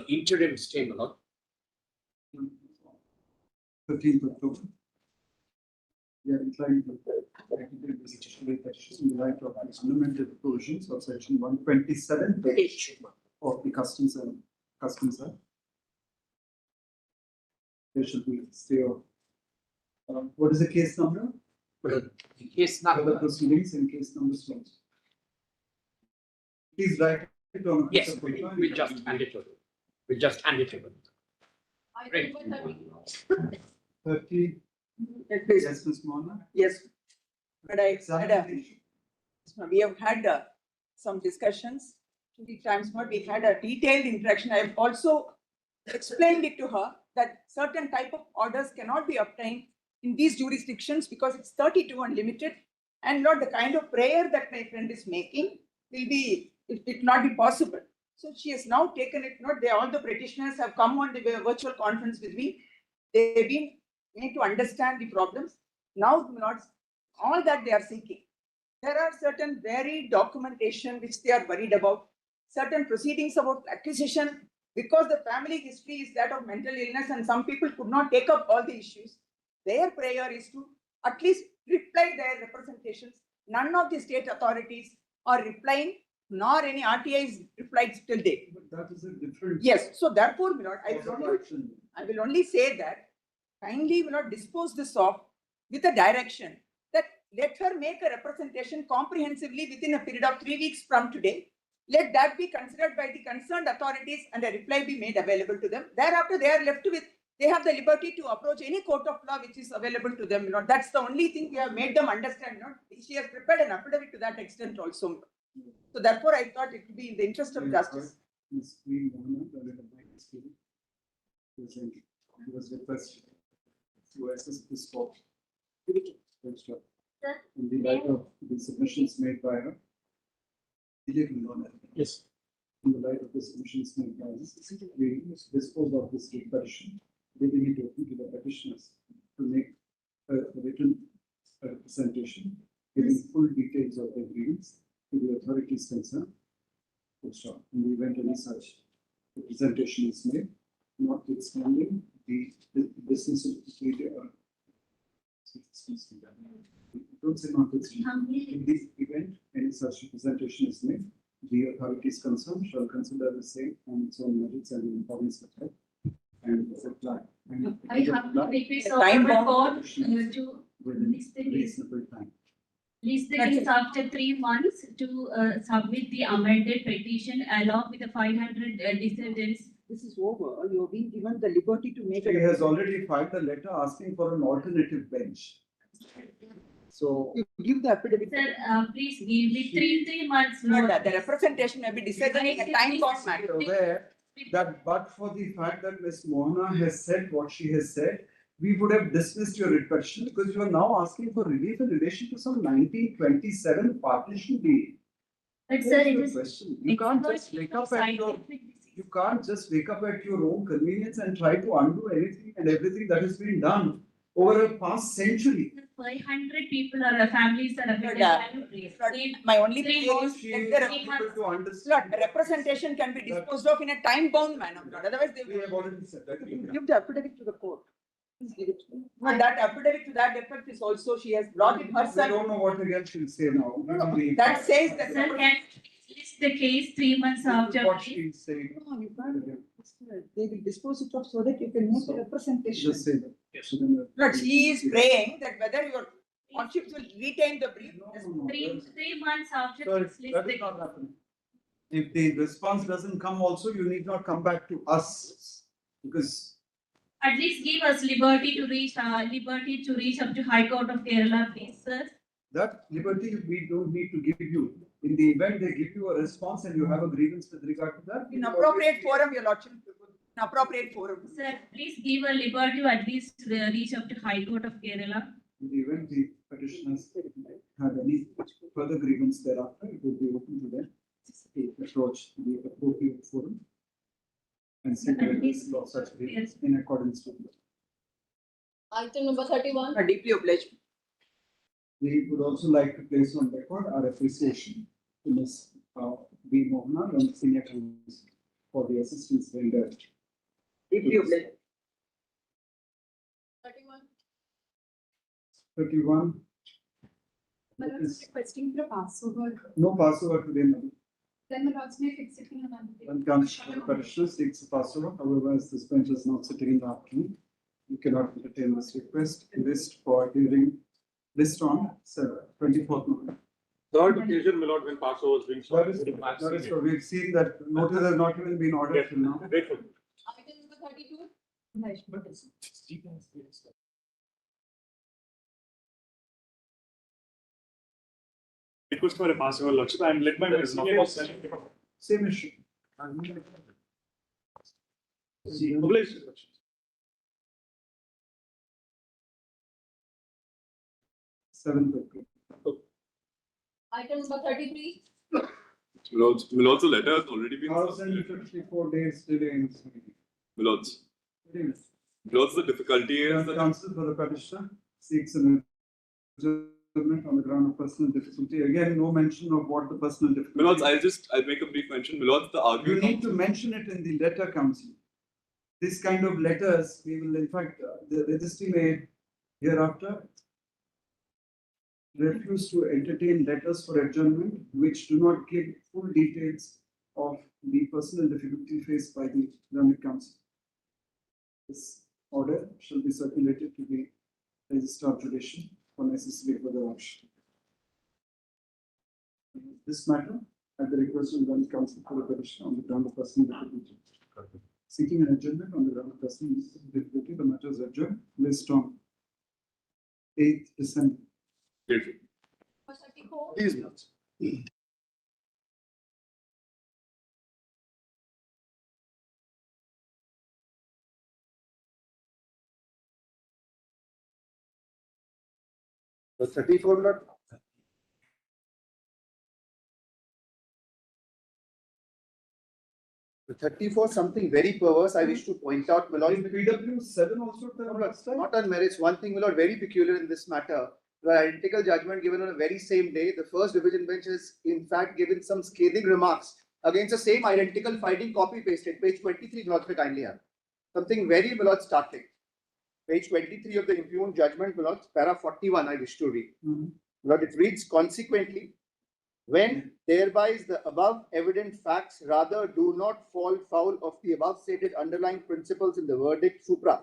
interim stay, my lord. 13th October. We are inclined to technically petition in the light of the amended provisions of section 127 of the Customs Act. There should be stay of. What is the case number? The case number. The proceedings in case number 12. Please write it on. Yes, we'll just hand it over. We'll just hand it over. Great. 30. Yes, Ms. Mona. Yes. But we have had some discussions 2 times more. We had a detailed interaction. I have also explained it to her that certain type of orders cannot be obtained in these jurisdictions because it's 32 unlimited and not the kind of prayer that my friend is making will be, it not be possible. So she has now taken it, all the petitioners have come on the virtual conference with me. They've been made to understand the problems. Now, all that they are seeking. There are certain varied documentation which they are worried about, certain proceedings about acquisition, because the family history is that of mental illness and some people could not take up all the issues. Their prayer is to at least reply their representations. None of the state authorities are replying, nor any RTI is replied till date. But that is a different. Yes, so therefore, I will only say that kindly dispose this off with a direction that let her make a representation comprehensively within a period of 3 weeks from today. Let that be considered by the concerned authorities and a reply be made available to them. Thereafter, they are left with, they have the liberty to approach any court of law which is available to them. That's the only thing we have made them understand. She has prepared an affidavit to that extent also. So therefore, I thought it would be in the interest of justice. Ms. Queen Mohammed, was requested to assess this court. In the light of the submissions made by her. Yes. In the light of the submissions made by us, we dispose of this petition, giving it open to the petitioners to make a written representation, giving full details of the grievance to the authorities concerned. In the event any such representation is made, notwithstanding the dismissal of the don't say notwithstanding. In this event, any such representation is made, the authorities concerned shall consider the same on its own merits and the importance of it and apply. I have to request Time our bomb. court to within list the case. reasonable time. List the case after 3 months to submit the amended petition along with the 500 dissenters. This is over. You have been given the liberty to make She has already filed a letter asking for an alternative bench. So you give the affidavit. Sir, please give the 3 months No, notice. the representation may be decided in a time bound matter. aware that but for the fact that Ms. Mohana has said what she has said, we would have dismissed your petition because you are now asking for relief in relation to some 1927 partition deed. But sir, it is Question. You can't just wake up at your own convenience and try to undo anything and everything that has been done over a past century. 500 people are families are affected. My only Three fear months, is She that is the able to understand. representation can be disposed of in a time bound manner. Otherwise, they We have already said that. give the affidavit to the court. Please give it to me. No, that affidavit to that effect is also, she has brought it We herself. don't know what again she'll say now. That says that. Sir, can you list the case 3 months after? What she'll say. No, you can't. They will dispose it off so that you can make a representation. Just say that. Yes. But she is praying that whether your Lordships will retain the brief. Three months after Sorry, this that is not happening. If the response doesn't come also, you need not come back to us, because at least give us liberty to reach up to High Court of Kerala, please, sir. that liberty we don't need to give you. In the event they give you a response and you have a grievance with regard to that. In appropriate forum, your lordship. In appropriate forum. Sir, please give a liberty to at least reach up to High Court of Kerala. In the event the petitioners have any further grievance thereafter, it will be open to them to approach the appropriate forum and seek redress of such grievance in accordance with law. Item number 31. I deeply obliged. We would also like to place on record our appreciation to Ms. B. Mohana and Senior Counsel for the assistance rendered. Deeply obliged. 31. 31. Madam, requesting for a Passover. No Passover today, madam. Then the Lord's may fix it in another day. One comes to the petitioner seeks a Passover. However, as this bench is not sitting in the afternoon, you cannot entertain this request. List for hearing, list on 24th November. Third occasion, my lord, when Passover was being That is so. We've seen that notice has not even been ordered till now. Grateful. Item number 32. Request for a Passover, lordship. I am led by my senior. Same issue. Obliged. Seventh. Item number 33. Milords, the letter has already been. 1,054 days delay in this meeting. Milords, the difficulty is that. Counsel for the petitioner seeks an adjournment on the ground of personal difficulty. Again, no mention of what the personal difficulty. Milords, I'll make a brief mention. Milords, the You argument. need to mention it in the letter, counsel. This kind of letters, we will in fact, the registry may hereafter refuse to entertain letters for adjournment which do not give full details of the personal difficulty faced by the learned counsel. This order shall be circulated to the Registrar of Judicial for necessary further action. This matter, at the request of the learned counsel for the petition on the ground of personal difficulty. Seeking an adjournment on the ground of personal difficulty, the matter is adjourned. List on 8th December. Grateful. Please, The 34 lot. The 34, something very perverse I wish to point out, my lord. PW 7 also. Not on merits. One thing, my lord, very peculiar in this matter. The identical judgment given on the very same day. The first division bench has in fact given some scathing remarks against the same identical finding copy pasted. Page 23, my lord, kindly have. Something very, my lord, startling. Page 23 of the impugned judgment, my lord, para 41, I wish to read. Lord, it reads, consequently, when thereby the above evident facts rather do not fall foul of the above stated underlying principles in the verdict supra.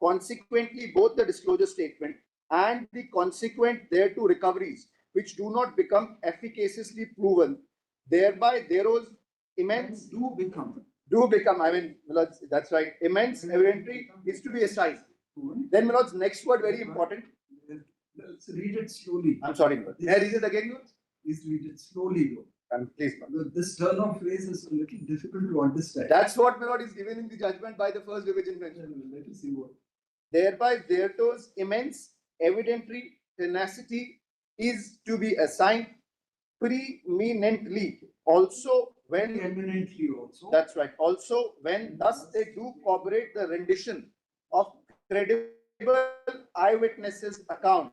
Consequently, both the disclosure statement and the consequent thereto recoveries, which do not become efficaciously proven, thereby there was immense do become, I mean, Milords, that's right, immense evidently is to be assigned. Then, Milords, next word very important. Let's read it slowly. I'm sorry, Milords. Can I read it again, Milords? Please read it slowly, Lord. Please, this turn of phrase is a little difficult to understand. That's what, Milord, is given in the judgment by the first division bench. Let us see what. Thereby, thereto's immense evidently tenacity is to be assigned preeminently. Also, when eminently also. That's right. Also, when thus they do corroborate the rendition of credible eyewitnesses' account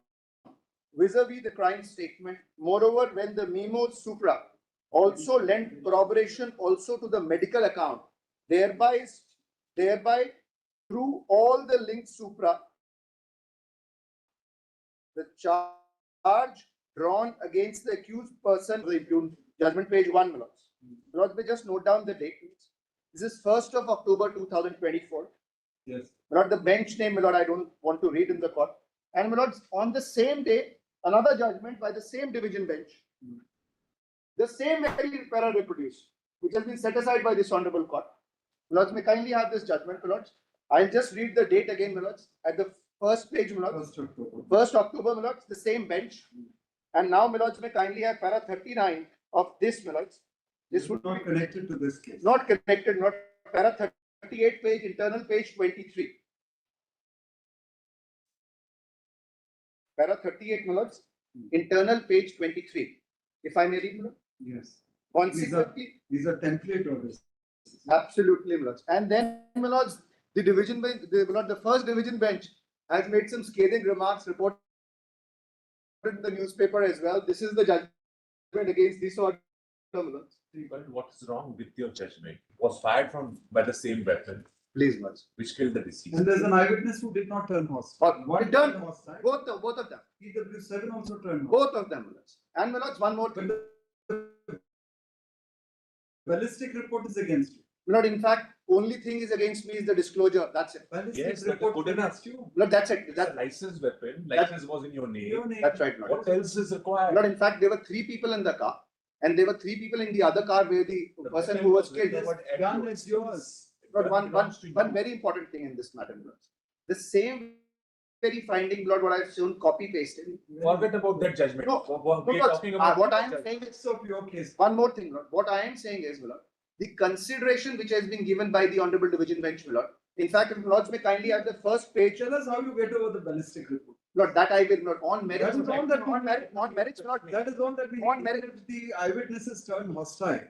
vis-a-vis the crime statement. Moreover, when the memo supra also lent corroboration also to the medical account, thereby through all the links supra, the charge drawn against the accused person, the impugned judgment, page 1, my lords. Lords, may just note down the date. This is 1st of October 2024. Yes. My lord, the bench name, my lord, I don't want to read in the court. And my lords, on the same day, another judgment by the same division bench, the same very para reproduced, which has been set aside by this honorable court. My lords, may kindly have this judgment, my lords. I'll just read the date again, my lords, at the first page, my lords. 1st October, my lords, the same bench. And now, my lords, may kindly have para 39 of this, my lords. This would not connected to this case. Not connected, not para 38 page, internal page 23. Para 38, my lords, internal page 23. If I may read, my lords. Yes. Consequently, these are template orders. Absolutely, my lords. And then, my lords, the division bench, the first division bench has made some scathing remarks reported in the newspaper as well. This is the judgment against this order, my lords. But what is wrong with your judgment? It was fired by the same weapon. Please, my lords. Which killed the deceased. And there's an eyewitness who did not turn hostile. One turned hostile. Both of them. EW7 also turned hostile. Both of them, my lords. And my lords, one more thing. Ballistic report is against you. Lord, in fact, only thing is against me is the disclosure. That's it. Yes, but good enough. Lord, that's it. That's a licensed weapon. License was in your name. That's right, Lord. What else is required? Lord, in fact, there were 3 people in the car, and there were 3 people in the other car where the person who was killed. Gun is yours. Lord, one very important thing in this matter, Lord. The same very finding, Lord, what I've shown copy pasted. Forget about that judgment. No, we are talking about what I am saying is of your case. One more thing, Lord. What I am saying is, Lord, the consideration which has been given by the Honorable Division Bench, Lord. In fact, if Lords may kindly have the first page. Tell us how you get over the ballistic report. Lord, that I will not. On merits. That is all that on merits, Lord. That is all that we need. The eyewitnesses turn hostile.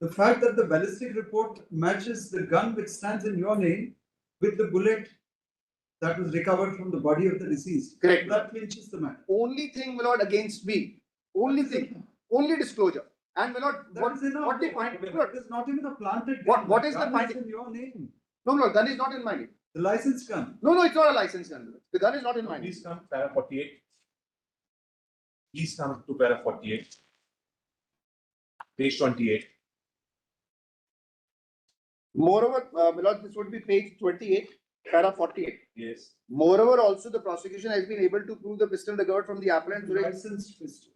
The fact that the ballistic report matches the gun which stands in your name with the bullet that was recovered from the body of the deceased. Correct. That clinches the matter. Only thing, my Lord, against me. Only thing. Only disclosure. And my Lord, what the point? It is not even a planted gun. What is the gun finding? in your name. No, Lord, gun is not in my name. The licensed gun. No, it's not a licensed gun. The gun is not in my name. Please come para 48. Please come to para 48. Page 28. Moreover, my Lord, this would be page 28, para 48. Yes. Moreover, also the prosecution has been able to prove the pistol recovered from the appellant. Licensed pistol.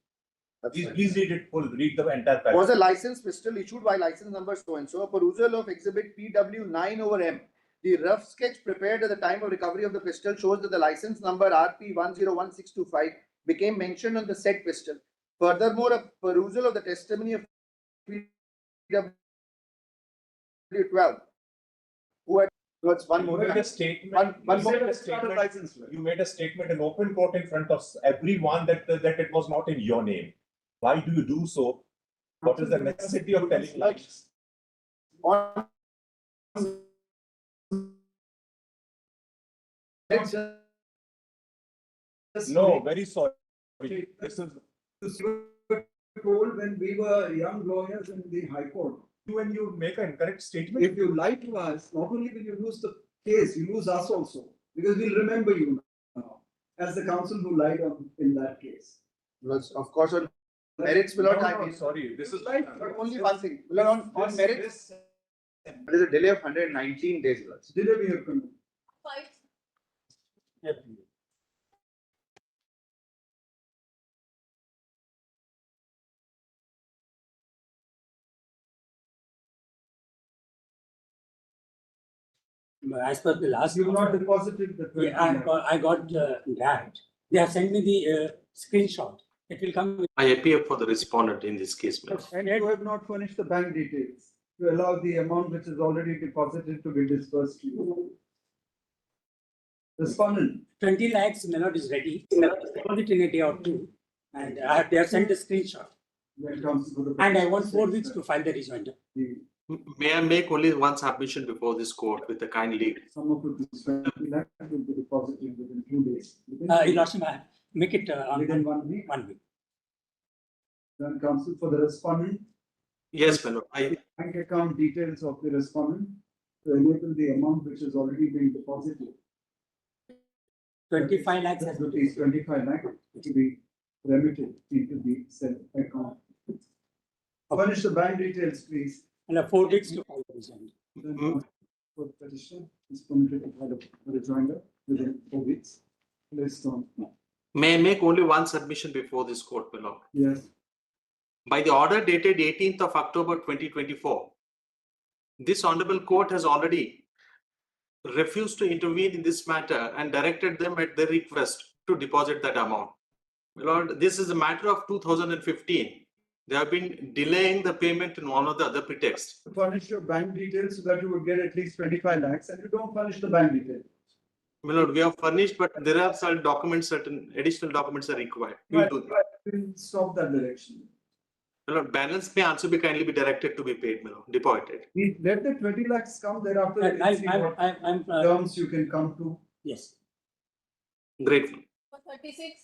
Please read it full. Read the entire paragraph. Was a licensed pistol issued by license number so and so. A perusal of exhibit PW9/M. The rough sketch prepared at the time of recovery of the pistol shows that the license number RP101625 became mentioned on the said pistol. Furthermore, a perusal of the testimony of PW12, who had one more. You made a statement. You made a statement in open court in front of everyone that it was not in your name. Why do you do so? What is the necessity of telling lies? No, very sorry. This is told when we were young lawyers in the High Court. When you make an incorrect statement, if you lie to us, not only will you lose the case, you lose us also, because we'll remember you now as the counsel who lied in that case. Of course, on merits, will not. Sorry, this is only one thing. On merits, there is a delay of 119 days. Delay we have come. 5. As per the last, you not deposited the. Yeah, I got that. They have sent me the screenshot. It will come. I appear for the respondent in this case, ma'am. And you have not furnished the bank details to allow the amount which is already deposited to be disbursed to you. Respondent. 20 lakhs Melod is ready. Deposit in a day or two. And they have sent a screenshot. And I want 4 weeks to file the rejoinder. May I make only one submission before this court with a kind lead? Some of it is 20 lakhs will be deposited within 2 days. Your Lordship, make it within 1 week. 1 week. Then counsel for the respondent. Yes, Melod. Bank account details of the respondent to enable the amount which has already been deposited. 25 lakhs. Rupees 25 lakhs to be remitted into the said account. Furnish the bank details, please. And 4 weeks to file the rejoinder. Then for petition is permitted to file a rejoinder within 4 weeks. Based on. May I make only one submission before this court, my lord? Yes. By the order dated 18th of October 2024, this honorable court has already refused to intervene in this matter and directed them at their request to deposit that amount. My lord, this is a matter of 2015. They have been delaying the payment in one of the other pretexts. Furnish your bank details so that you would get at least 25 lakhs, and you don't furnish the bank details. My lord, we have furnished, but there are certain documents, certain additional documents are required. We will do that. We'll stop that direction. My lord, balance may also be kindly be directed to be paid, my lord, deposited. Let the 20 lakhs come thereafter. We'll see what terms you can come to. Yes. Grateful. 36.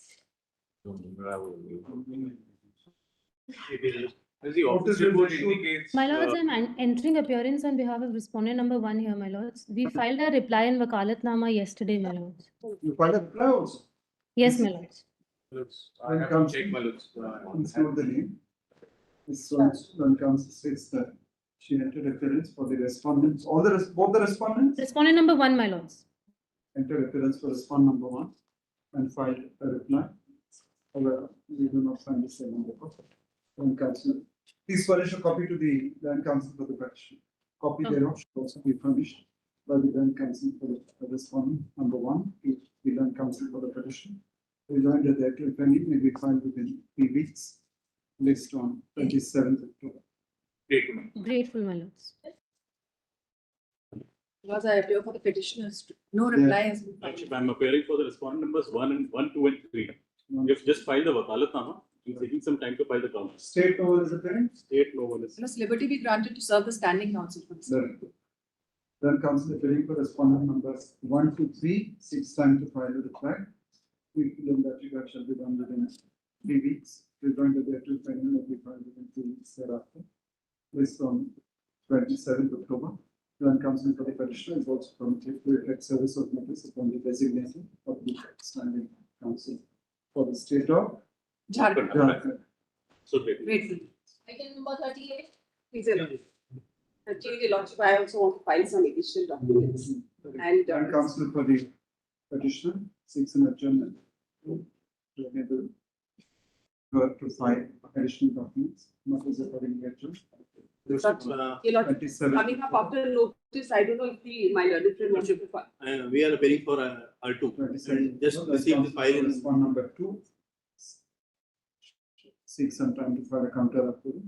As the office report indicates. My lords, I'm entering appearance on behalf of respondent number 1 here, my lords. We filed a reply in Wakalatnama yesterday, my lords. You filed a reply also? Yes, my lords. I have to check my looks. Please note the name. This one comes states that she entered appearance for the respondents, both the respondents Respondent number 1, my lords. entered appearance for respondent number 1 and filed a reply. However, we do not find the same number. Land Council. Please furnish a copy to the Land Council for the petition. Copy thereof should also be furnished by the Land Council for the respondent number 1 to the Land Council for the petition. We learned that the penny may be filed within 3 weeks, based on 27th October. Grateful, my lords. Because I appear for the petitioners, no reply has been filed. Actually, I'm appearing for the respondent numbers 1, 2, and 3. You've just filed the Wakalatnama. It's taking some time to file the count. State no one is appearing? State no one is. Must liberty be granted to serve the standing counsel for this. Land Council appearing for respondent numbers 1 to 3, 6 times to file a reply. We learn that regard shall be done within 3 weeks. We're going to get to final will be filed within 2 weeks thereafter. Based on 27th October, Land Council for the petitioner is also permitted to effect service of notice upon the designated of the standing council for the state of Jharkhand. So Grateful. Item number 38. Please allow. Actually, Lordship, I also want to file some additional documents. And Land Council for the petitioner seeks an adjournment to enable her to file additional documents. Notice accordingly adjourned. Coming up after notice, I don't know if my learned wants to file. We are appearing for R2. Just receive the file in Respond number 2. Seek some time to file a counter approval.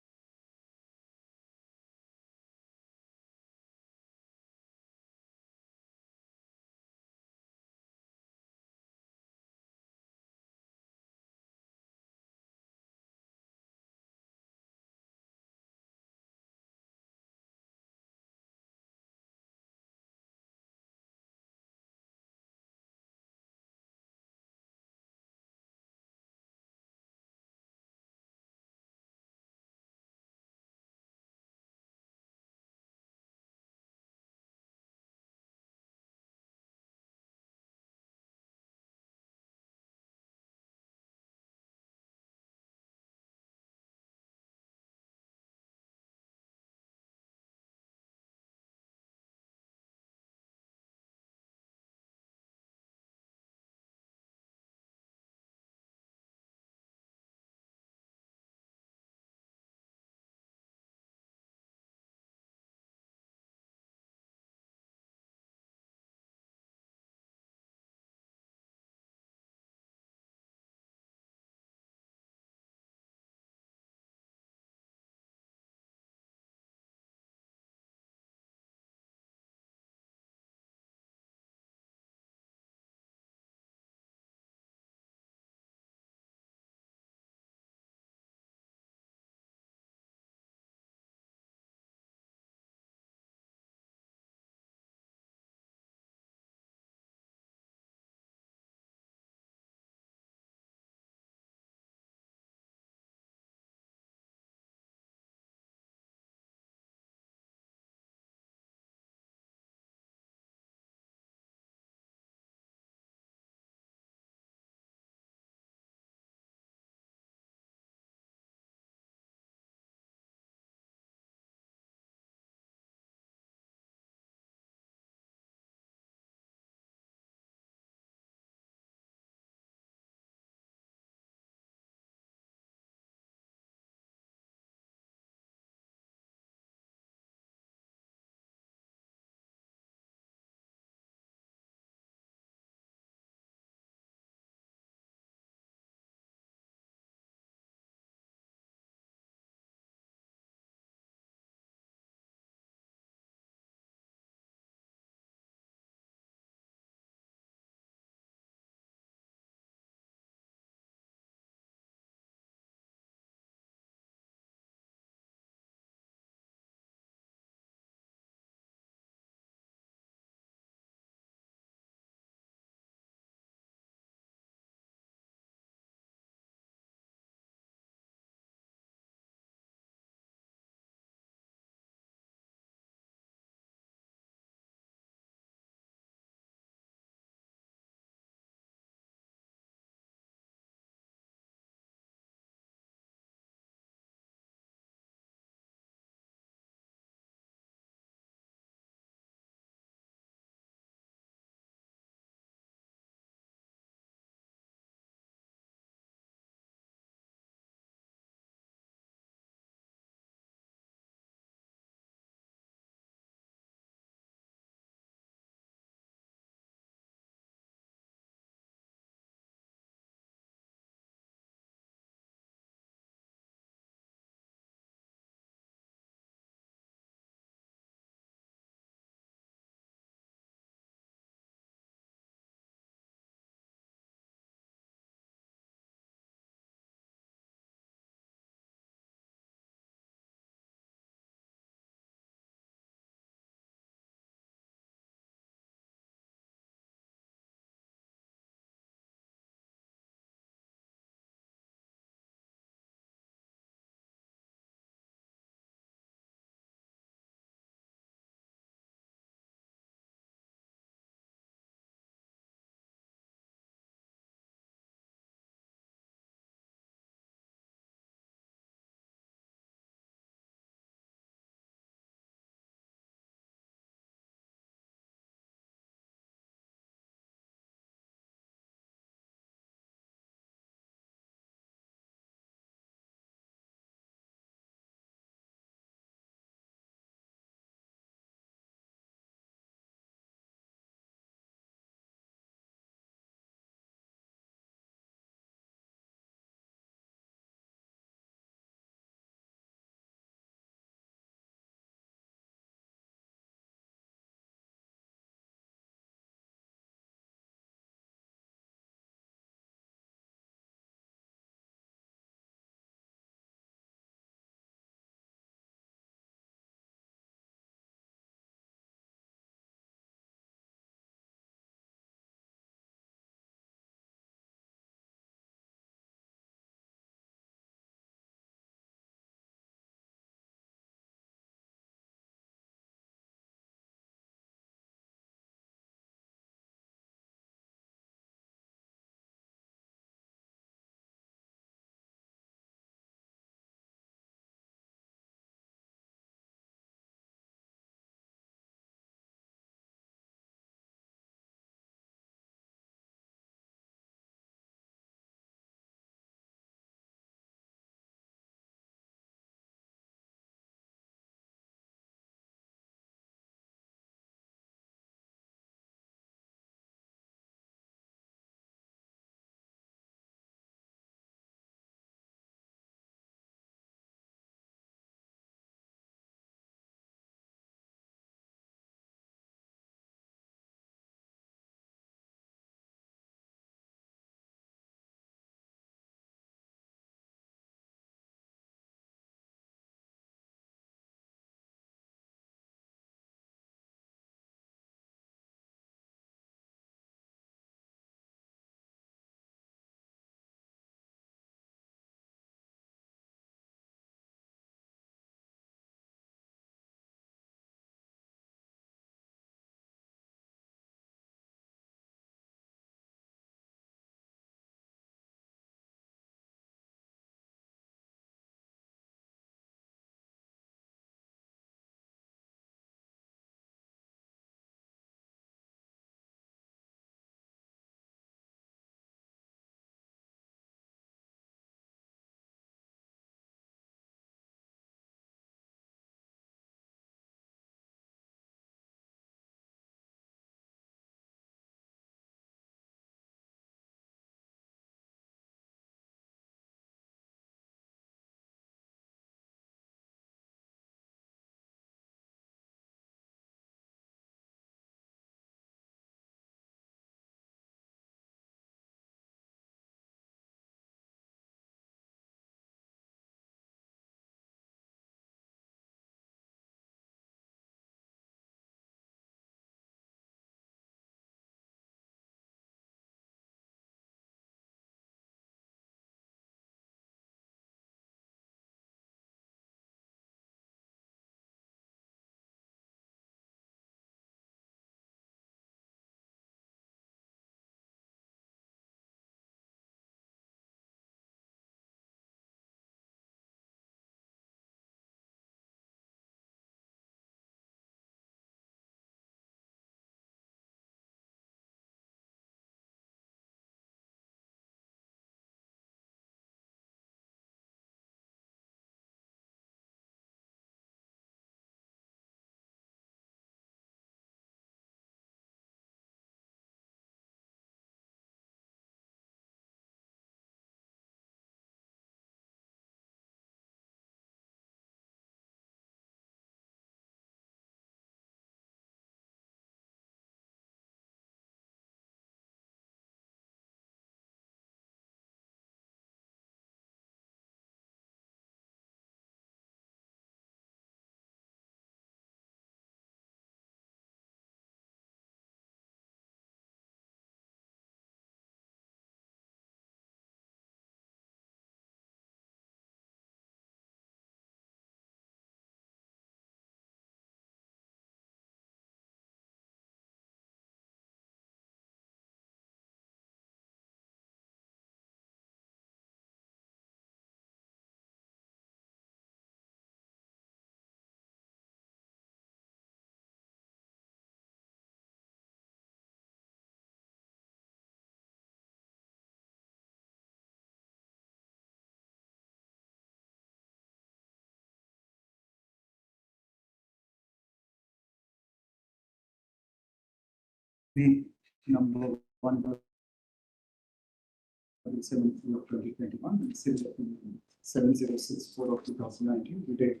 the number 177 of 2021 and 7064 of 2019, we take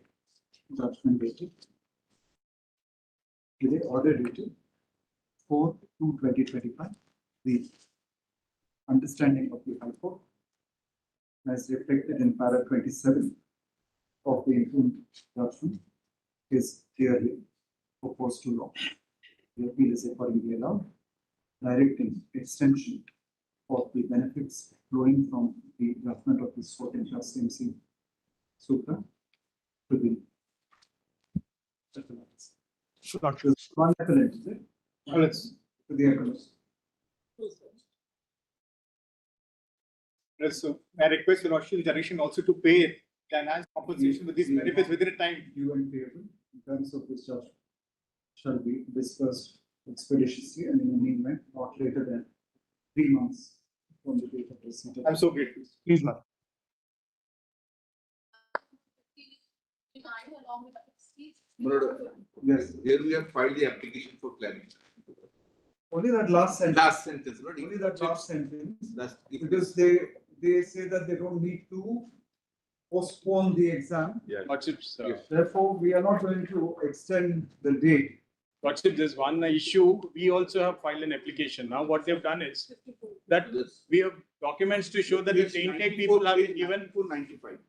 judgment dated. Today, order dated 4/2/2025. The understanding of the High Court as reflected in para 27 of the interim judgment is clearly opposed to law. The appeal is accordingly allowed, directing extension of the benefits flowing from the judgment of this court in class MC Sutra to the one appellate, is it? Yes. To the appellate. Yes, so I request the Lordship direction also to pay the enhanced compensation with these benefits within a time. You and payable in terms of this judgment shall be dispersed expeditiously and in an event not later than 3 months from the date of receipt. I'm so grateful. Please, ma'am. Yes. Here we have filed the application for clarity. Only that last sentence. Last sentence, not Only that last sentence. That's Because they say that they don't need to postpone the exam. Lordships, Therefore, we are not going to extend the date. Lordship, there's one issue. We also have filed an application. Now, what they've done is that we have documents to show that the tainted people have been given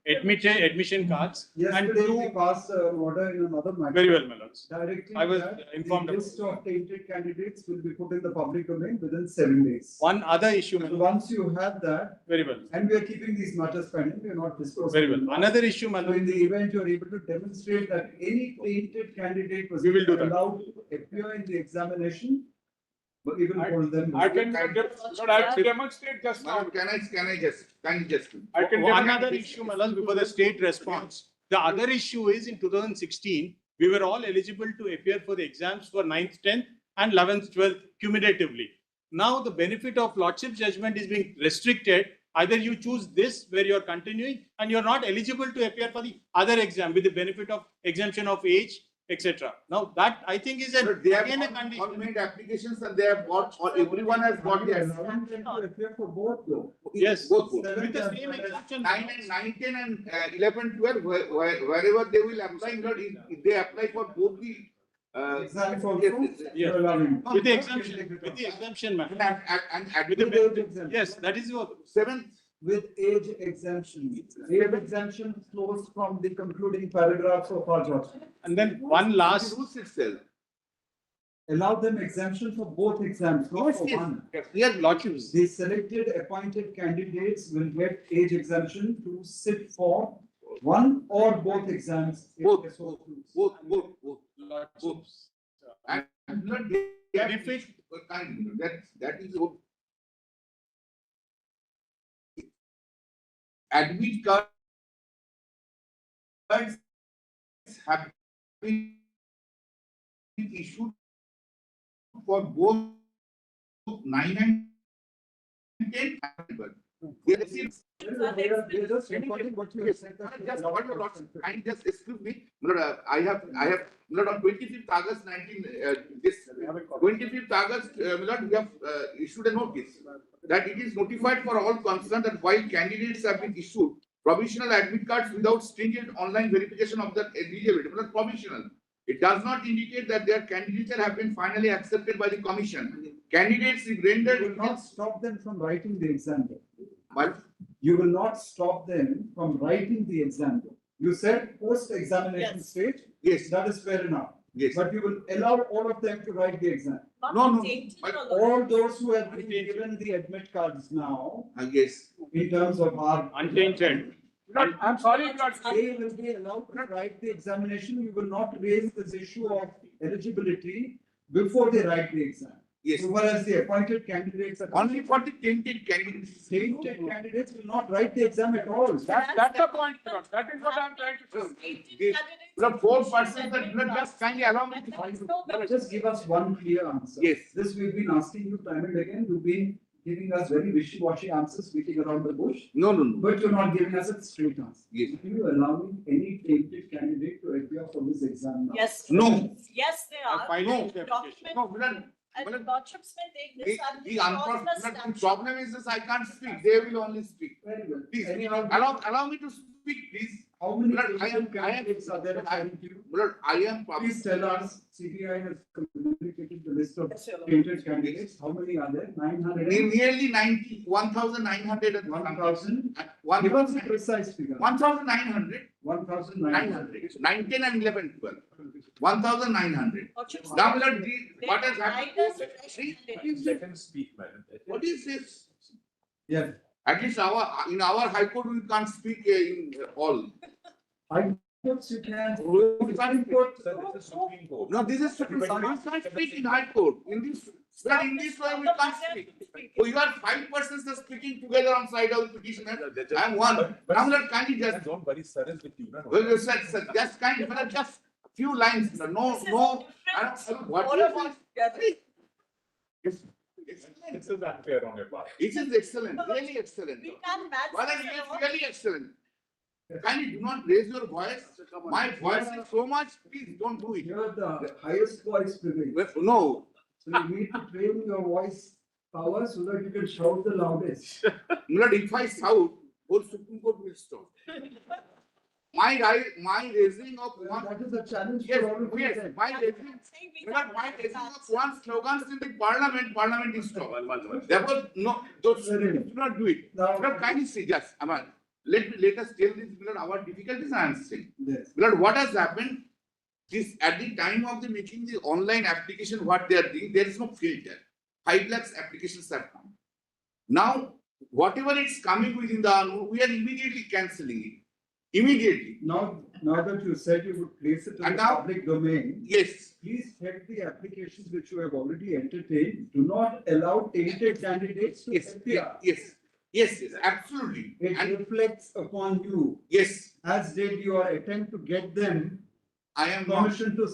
admission cards. Yesterday, we passed an order in another matter. Very well, my lords. Directing I was that informed the about list of tainted candidates will be put in the public domain within 7 days. One other issue, my So lord. once you have that, Very well. and we are keeping these matters pending, we are not disclosing. Very well. Another issue, my So lord. in the event you are able to demonstrate that any tainted candidate was We will do that. allowed to appear in the examination, but we will hold them. I can demonstrate just now. Can I just? I can Another issue, my lord, before the state response. The other issue is in 2016, we were all eligible to appear for the exams for 9th, 10th and 11th, 12th cumulatively. Now the benefit of Lordship judgment is being restricted. Either you choose this where you are continuing and you are not eligible to appear for the other exam with the benefit of exemption of age, etc. Now that I think is They have again a all condition. made applications and they have got, or everyone has got the. Allowing them to appear for both though. Yes. Both. With the same exemption. 9 and 10 and 11, 12, wherever they will apply, not if they apply for both the. Exams also, Yes. you're allowing. With the exemption, ma'am. And With the, yes, that is what. 7th. With age exemption. Age exemption flows from the concluding paragraphs of our judgment. And then one last. Rules itself. Allow them exemption for both exams, not for one. Yes, Lordships. The selected appointed candidates will get age exemption to sit for one or both exams. if Both. they so choose. Both. And not they have Benefit. That is what. Admit cards have been issued for both 9 and 10. They received. They're just recording what you have said. And just excuse me, I have on 25th August 25th August, we have issued a notice that it is notified for all concerned that while candidates have been issued provisional admit cards without stringent online verification of their eligibility, provisional. It does not indicate that their candidature have been finally accepted by the commission. Candidates rendered. You will not stop them from writing the exam. But you will not stop them from writing the exam. You said post-examination stage. Yes. That is fair enough. Yes. But you will allow all of them to write the exam. No. All those who have been given the admit cards now. Yes. In terms of our. Untainted. I'm sorry, Lord. They will be allowed to write the examination. You will not raise this issue of eligibility before they write the exam. Yes. So whereas the appointed candidates are. Only for the tainted candidates. Tainted candidates will not write the exam at all. That's the point, Lord. That is what I'm trying to say. The 4% that just kindly allow me to. Just give us one clear answer. Yes. This we've been asking you time and again. You've been giving us very wishy-washy answers, beating around the bush. No. But you're not giving us a straight answer. Yes. Are you allowing any tainted candidate to appear for this exam now? Yes. No. Yes, they are. No. Document. No, And Well, lordships may take this. and The this clause in a unfortunate statute. problem is this, I can't speak, they will only speak. Very good. Please, Any allow me to speak, please. How many Lord, candidates are there according to you? Lord, I am. Please tell us, CBI has communicated the list of Yes, Your Lord. tainted candidates. How many are there? 900? Nearly 1,900 and 1,000? Give us a precise figure. 1,900. 1,900. 9, 10 and 11, 12. 1,900. Lordships, Now, Lord, what has they happened? find us fresh See, candidates. Let him speak, madam. what is this? Yeah. At least in our high court, we can't speak in all. I courts you can. We can't Sir, this is Supreme Court. No, this is Supreme Court. We can't speak in high court. In this way, we can't speak. Oh, you are 5 persons are speaking together on side of the petitioner. I am one. Now, Lord, kindly just. Don't worry, sir is with you. No? Well, you said, sir, just kindly, just few lines. No, I don't, what is this? Yes. This is unfair on your part. It is excellent, really excellent. We can't match. Well, this, it Your is Lord. really excellent. Kindly do not raise your voice. My voice is so much, please don't do it. You are the highest voice prevails. Well, no, So you need to train your voice power so that you can shout the loudest. Lord, if I shout, whole Supreme Court will stop. My raising of one. That is a challenge Yes, for all of yes, you. my raising. My raising of one slogans in the parliament is stop. Therefore, no, those do not do it. Now- Lord, kindly say, just, Aman, let us tell this, Lord, our difficulties I am saying. Yes. Lord, what has happened? This, at the time of the making the online application, what they are doing, there is no filter. 5 lakhs applications have come. Now, whatever it's coming within the, we are immediately cancelling it. Immediately. Now that you said you would place it in And the now- public domain, Yes. please check the applications which you have already entertained. Do not allow tainted candidates to Yes. appear. Yes, absolutely. It And reflects upon you, yes, as did your attempt to get them I am not. permission to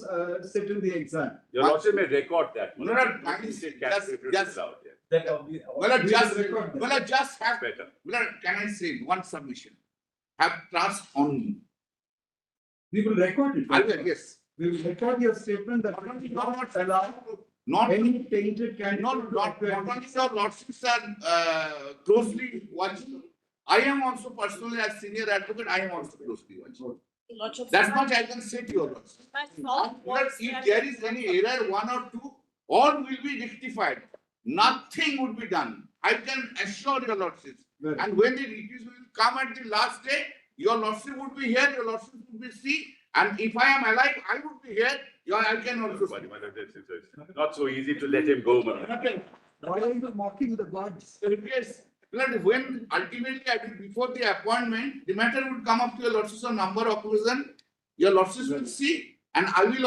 sit in the exam. Your lordship may record that. No, no, kindly say, just, That only. well, I We just, will record that. well, I just have, Better. well, can I say one submission? Have trust on me. We will record it. I will, yes. We will record your statement that you do not allow Not, any tainted candidate. not only your lordships are closely watching. I am also personally as senior advocate, I am also closely watching. Lordships, That much I can say to your lordship. my fault was If that- there is any error, 1 or 2, all will be rectified. Nothing would be done. I can assure your lordships. Very And when the reviews will come at the last day, your lordship would be here, your lordship would be see. And if I am alive, I would be here. I can also see. Not so easy to let him go, man. Why are you mocking the gods? Yes, but when ultimately, I think before the appointment, the matter would come up to your lordships on number of occasion. Your lordships will see, and I will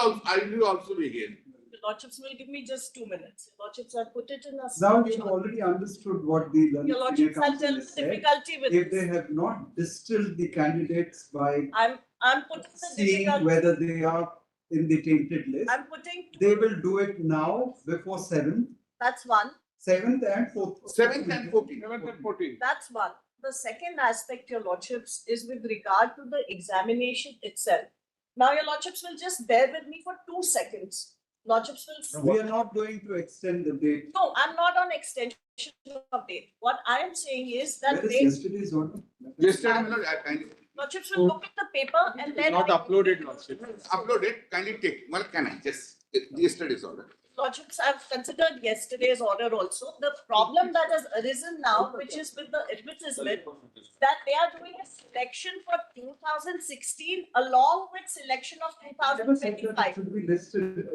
also be here. The Lordships will give me just 2 minutes. Your Lordships, I'll put it in a. Now you've already understood what the Your Senior Lordships, I'll Council tell has the said. difficulty with If this. they have not distilled the candidates by I'm putting the seeing difficulty, whether they are in the tainted list, I'm putting, they will do it now before 7th, that's one. 7th and 4th. 7th and 14th. 7th and 14th. That's one. The second aspect, Your Lordships, is with regard to the examination itself. Now, Your Lordships will just bear with me for 2 seconds. Lordships will. We are not going to extend the date. No, I'm not on extension of date. What I am saying is that Where is they, yesterday's order? Yesterday, Lord, I kindly Lordships will look at the paper and then. Not uploaded, lordship. upload it, kindly take. Well, can I just yesterday's order? Lordships, I've considered yesterday's order also. The problem that has arisen now, which is with the advertisement, that they are doing a selection for 2016 along with selection of Never said that it 2025. should be listed,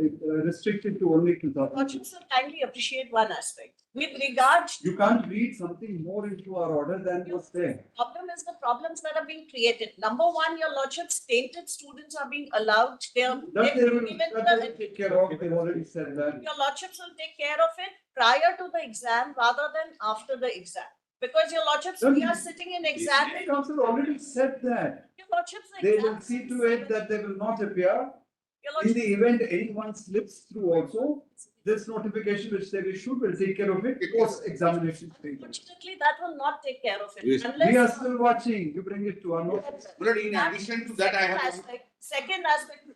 restricted to only 2000. Lordships will kindly appreciate one aspect. With regard, You can't read something more into our order than was there. problem is the problems that are being created. Number one, Your Lordships, tainted students are being allowed. That they will take care of, they've already said that. Your Lordships will take care of it prior to the exam rather than after the exam. Because Your Lordships, we are sitting in exam. The council already said that. Your Lordships, the They exam. will see to it that they will not appear. Your In Lordships, the event anyone slips through also, this notification which they issued will take care of it post examination stage. unfortunately, that will not take care of it. Yes. Unless. We are still watching, you bring it to our notice. Lord, in addition to that, I have. Second aspect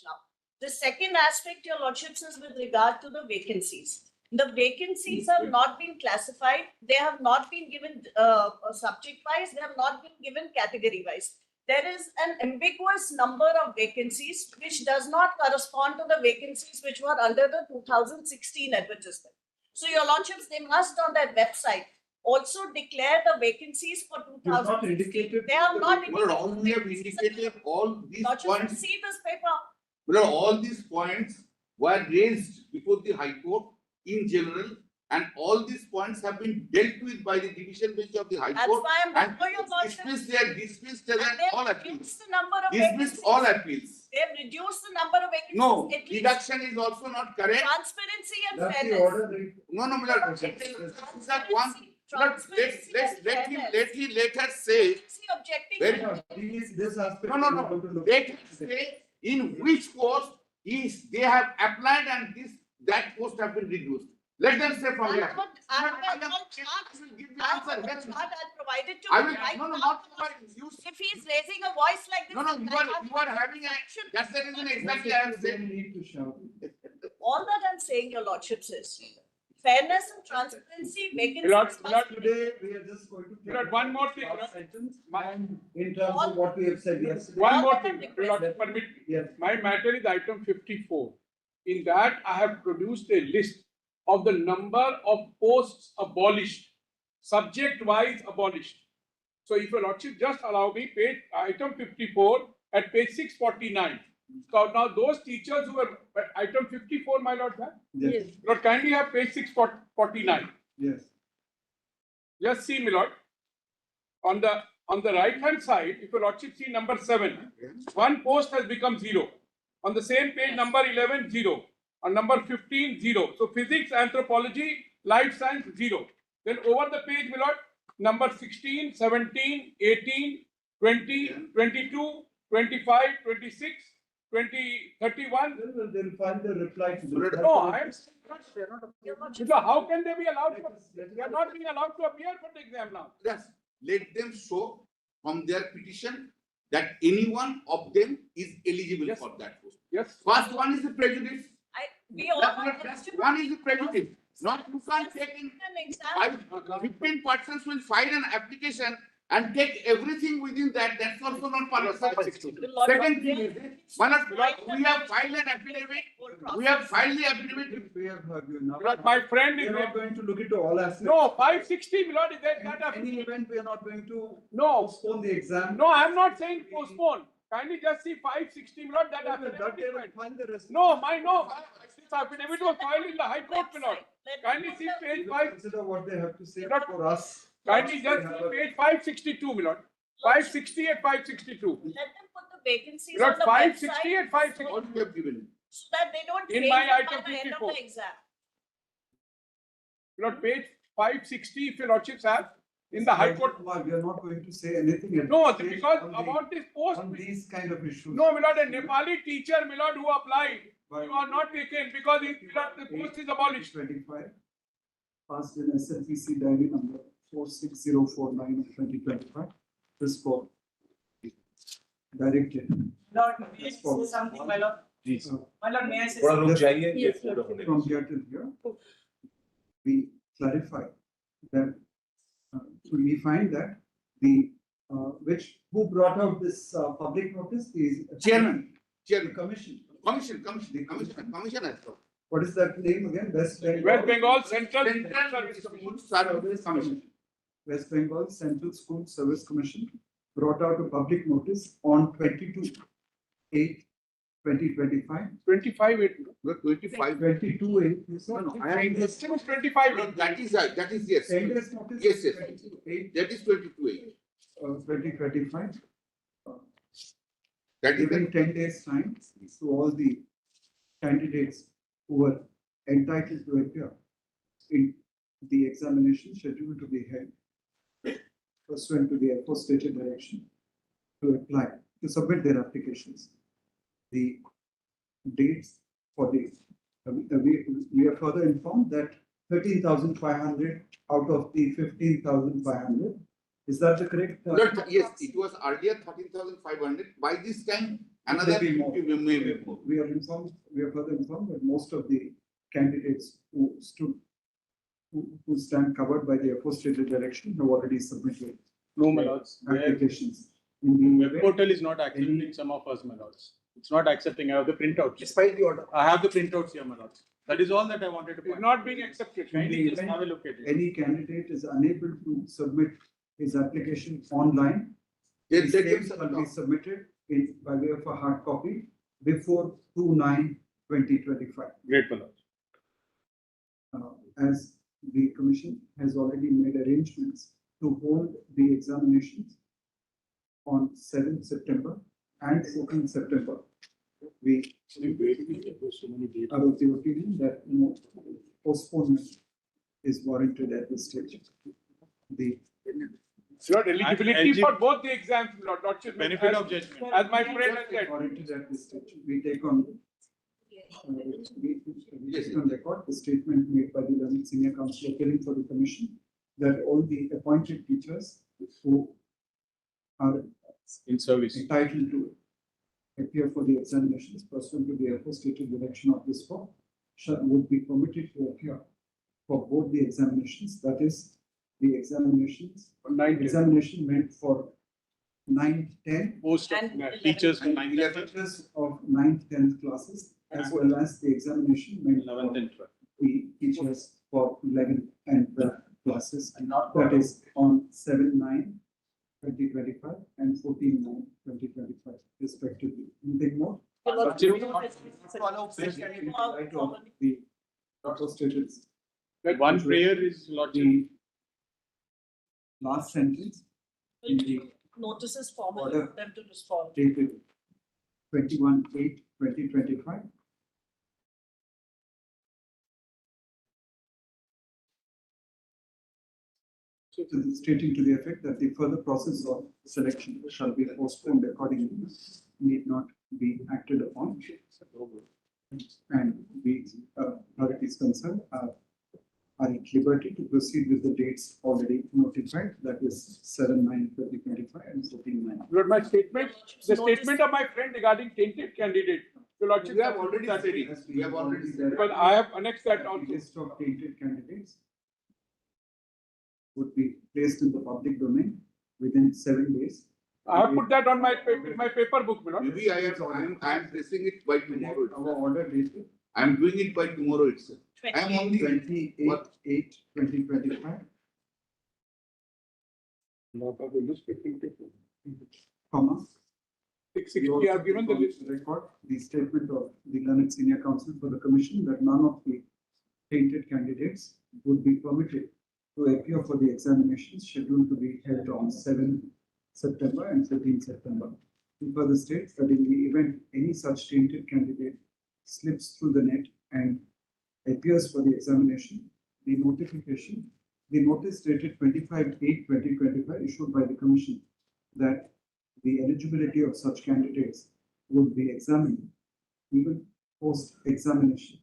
now. The second aspect, your lordships, is with regard to the vacancies. The vacancies have not been classified. They have not been given subject wise. They have not been given category wise. There is an ambiguous number of vacancies which does not correspond to the vacancies which were under the 2016 advertisement. So your lordships, they must on their website also declare the vacancies for 2016. They have not Well, all we have indicated, all these points. See this paper. Well, all these points were raised before the High Court in general, and all these points have been dealt with by the division bench of the High Court. That's why I'm dismissed their dismissed all appeals. The number of Dismissed all appeals. They have reduced the number of vacancies. No, at least. reduction is also not correct. Transparency and That's the fairness. order. No, my lord. That one. Let her say. This aspect. No. Let her say in which post they have applied and that post have been reduced. Let them say from here. I'll provide it to I you will, right no, now. not provide. You, If he's raising a voice like this. no, you are having a, that's the reason exactly I am saying. All that I'm saying, your lordships, is fairness and transparency, vacancies. Today, we are just going to. One more thing. In terms of what we have said yesterday. One more thing, permit. Yes. My matter is item 54. In that, I have produced a list of the number of posts abolished, subject-wise abolished. So if your lordship just allow me, page item 54 at page 649. So now those teachers who were item 54, my lord, sir? Yes. Lord, kindly have page 649. Yes. Just see, my lord. On the right hand side, if your lordship see number 7, one post has become 0. On the same page, number 11, 0. On number 15, 0. So physics, anthropology, life science, 0. Then over the page, my lord, number 16, 17, 18, 20, 22, 25, 26, 20, 31. They'll find the reply to this. No, I am so how can they be allowed to? They are not being allowed to appear for the exam now. Yes, let them show from their petition that any one of them is eligible for that post. Yes. First one is the prejudice. One is the prejudice. Not you can't take in 15 persons will file an application and take everything within that. That's also not part of the second thing is we have filed an affidavit. We have filed the affidavit. We have heard you now. My friend is not going to look into all aspects. No, 560, my lord, is that any event we are not going to postpone the exam. No, I am not saying postpone. Kindly just see 560, my lord, that affidavit. No, this affidavit was filed in the High Court, my lord. Kindly see page 5. Consider what they have to say for us. Kindly just see page 562, my lord. 560 and 562. Let them put the vacancies Lord, on the 560 website and 560. What we have given. so that they don't In change my it item by the end of 54. the exam. Lord, page 560, if your lordships have, in the High Court. We are not going to say anything. No, because about this post. On these kind of issues. No, my lord, a Nepali teacher, my lord, who applied, you are not taken because the post is abolished. 25. Passed in SLPC diary number 46049 of 2025. This for directed. Lord, may I say something, my lord? Please. My lord, may I say From something? From here till here, we clarify that we find that the who brought out this public notice is Chairman. Commission. Commissioner. What is that name again? West Bengal Central Service Commission. West Bengal Central School Service Commission brought out a public notice on 22/8/2025. 25/8. 22/8. No, I am 25. That is yes. 10 days notice. Yes. That is 22/8. 2025. That is given 10 days time to all the candidates who were entitled to appear in the examination scheduled to be held pursuant to the aforementioned direction to apply, to submit their applications. The dates for the, we are further informed that 13,500 out of the 15,500. Is that the correct? Yes, it was earlier 13,500. By this time, Another Maybe more. maybe more. We are further informed that most of the candidates who stand covered by the aforestated direction have already submitted No, my lords. applications. Web portal is not accepting some of us, my lords. It's not accepting. I have the printouts. Despite the order. I have the printouts here, my lords. That is all that I wanted to It's point. not being accepted. In the Kindly just event have a look at it. any candidate is unable to submit his application online, Then his they can names will be submitted by way of a hard copy before 2/9/2025. Great, my lords. As the commission has already made arrangements to hold the examinations on 7th September and 14th September. We are of the opinion that postponement is warranted at this stage. The Not eligibility for both the exams, Lordship. Benefit of judgment. As my friend has said. warranted at this stage. We take on record the statement made by the learned senior counsel appearing for the commission that all the appointed teachers who are in service entitled to appear for the examinations pursuant to the aforestated direction of this law would be permitted to appear for both the examinations, that is, the examinations, examination meant for 9th, 10th, Most of teachers from 9th, 11th, teachers of 9th, 10th classes, as well as the examination meant 11th and 12th. the teachers for 11th and 12th classes, that is on 7/9/2025 and 14/9/2025 respectively. Anything more? Right of the aforestated. One prayer is the last sentence in the Notices formally order for them to respond. dated 21/8/2025. Stating to the effect that the further process of selection shall be postponed accordingly, need not be acted upon. And the authorities concerned are at liberty to proceed with the dates already notified, that is 7/9/2025 and 14/9. Lord, my statement, the statement of my friend regarding tainted candidate. Your Lordship, You have already said it. You have already said it. Because I have annexed that The also. list of tainted candidates would be placed in the public domain within 7 days. I have put that on my paper book, my Lord. Maybe I am placing it by tomorrow. Our order dated I am doing it by tomorrow itself. I am on the 28/8/2025. Comma. 660, I have given the list. Record the statement of the learned senior counsel for the commission that none of the tainted candidates would be permitted to appear for the examinations scheduled to be held on 7th September and 13th September. He further states that in the event any such tainted candidate slips through the net and appears for the examination, the notice dated 25/8/2025 issued by the commission that the eligibility of such candidates would be examined even post-examination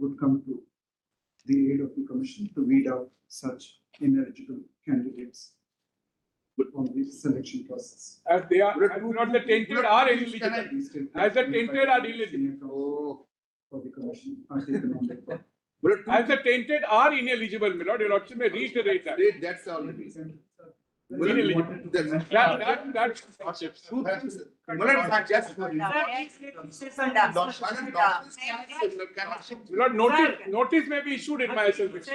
would come to the aid of the commission to weed out such ineligible candidates on the selection process. As they are, as not the tainted are eligible. As the tainted are eligible. For the commission are taken on the As the tainted are ineligible, my Lord, your Lordship may reiterate that. That's already. Ineligible. That's. Lord, notice may be issued in my assessment.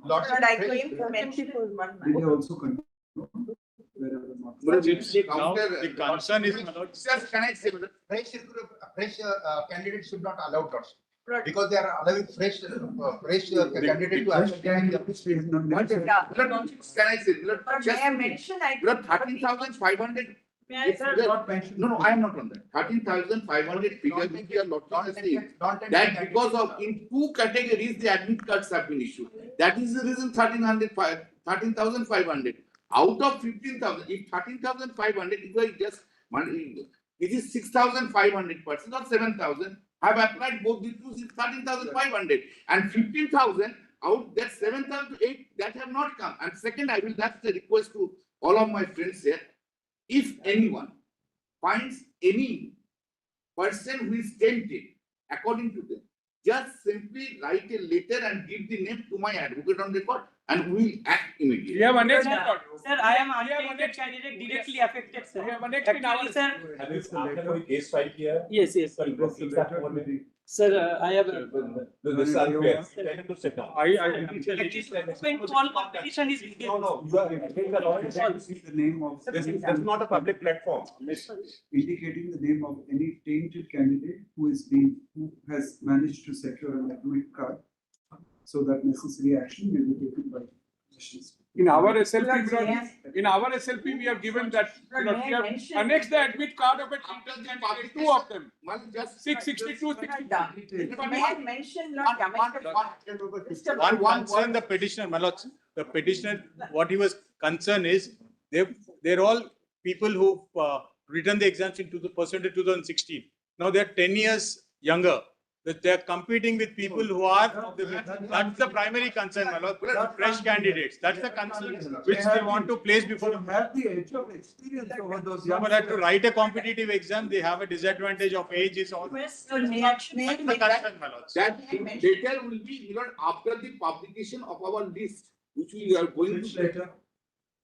Lord, I claim to mention They may also confirm wherever not. Now, the concern is, my lord, Just can I say, fresh candidates should not allow us. Because they are allowing fresh candidate to accept. Can I say? May I mention, I. 13,500. No, I am not on that. 13,500 figures which we are not saying. That because of in two categories the admit cards have been issued. That is the reason 13,500. Out of 15,000, if 13,500, if I just it is 6,500 persons or 7,000. Have applied both the two is 13,500 and 15,000 out that 7,000 to 8 that have not come. And second, I will that's the request to all of my friends here, if anyone finds any person who is tainted, according to them, just simply write a letter and give the name to my advocate on record, and we will act immediately. We have annexed Sir, record. Sir, I am We have untainted annexed- candidate directly affected, sir. We have annexed in our- Actually, sir. Have you the case file here? Yes, yes. Sorry, what's the letter for the? Sir, I have. This is unfair. Tell him to sit down. All competition is. No, no, you are making the law. The name of. This is not a public platform. Indicating the name of any tainted candidate who has managed to secure an admit card, so that necessary action may be taken by commissioners. In our SLP, we have given that, we have annexed the admit card of a candidate, two of them. 662, 62. May I mention, not One concern the petitioner, my lords, the petitioner, what he was concerned is, they're all people who written the exams in 2016. Now they're 10 years younger. That they're competing with people who are, that's the primary concern, my lord, fresh candidates. That's the concern which they want to place before. Have the edge of experience over those young. But to write a competitive exam, they have a disadvantage of age is all. May I make that? That letter will be even after the publication of our list, which we are going to. Letter?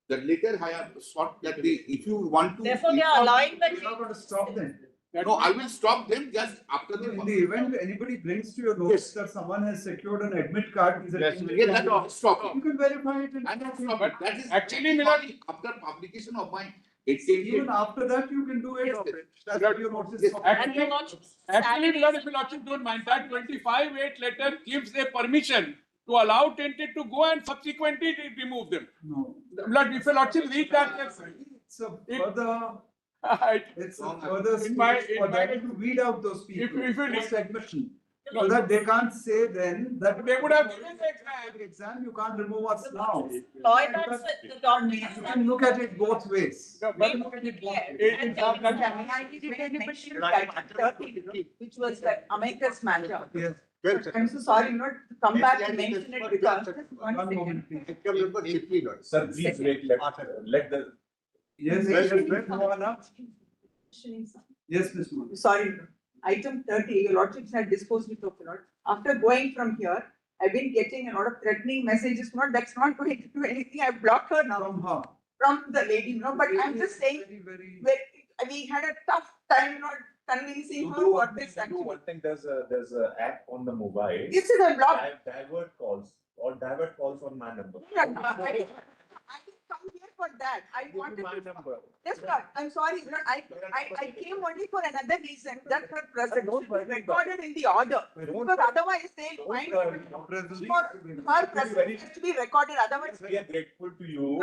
The letter I have sought that if you want to. Therefore, they are allowing the. You're not going to stop them. No, I will stop them just after the. In the event anybody brings to your notice that someone has secured an admit card, is That stop. you can verify it. And but that is Actually, after publication of my. Even after that, you can do it. That's what your notice. Actually, Milord, if you lordship don't mind, that 25-8 letter gives a permission to allow tainted to go and subsequently remove them. No. Milord, if your lordship read that. It's a further. It's a In further my- stage for them to weed out those people. If you Post admission. So that they can't say then that. They would have given the exam, you can't remove us now. Lloyd, that's the document. You can look at it both ways. Which was like America's matter. Yes. I'm so sorry not to come back and mention it because. One second. Sir, please wait, let the. Yes, Yes, Ms. Mohan. Sorry, item 30, your lordships had disposed it of, Lord. After going from here, I've been getting a lot of threatening messages, Lord, that's not going to do anything, I've blocked her now. From her. From the lady, but I'm just saying, we had a tough time, not convincing her for this action. One thing, there's a app on the mobile. This is a block. Divert calls on my number. I didn't come here for that. I wanted to. Yes, Lord. I'm sorry. Lord, I came only for another reason that her presence should be recorded in the order. Because otherwise they'll find for her presence has to be recorded. Otherwise. We are grateful to you,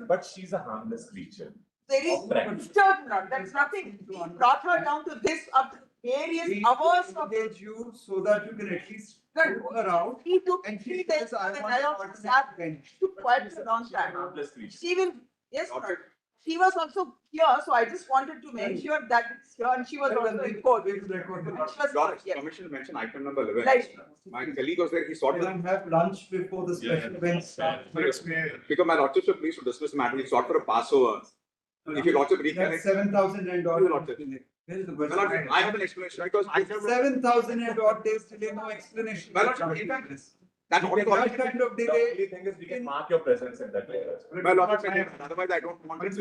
but she's a harmless creature. There is disturbed, Lord. That's nothing. We brought her down to this after various hours of. Engage you so that you can at least go around. He took and 3 she days says, I and want I to also alternate sat. bench. Took quite a long time. Harmless creature. She will, yes, Lord. She was also here, so I just wanted to make sure that it's here and she was also in court. Commission mentioned item number 11. Right. My colleague was there, he sought. You can have lunch before the special event starts. Because my lordship should please to dismiss the matter, he sought for a Passover. If your lordship That's reconnect. 7,000 and odd. Here is the My lordship, I have an explanation because. 7,000 and odd days delay, no explanation. My lordship, in fact, that That kind of The delay. only thing is we can mark your presence in that letter. My lordship, otherwise I don't want it.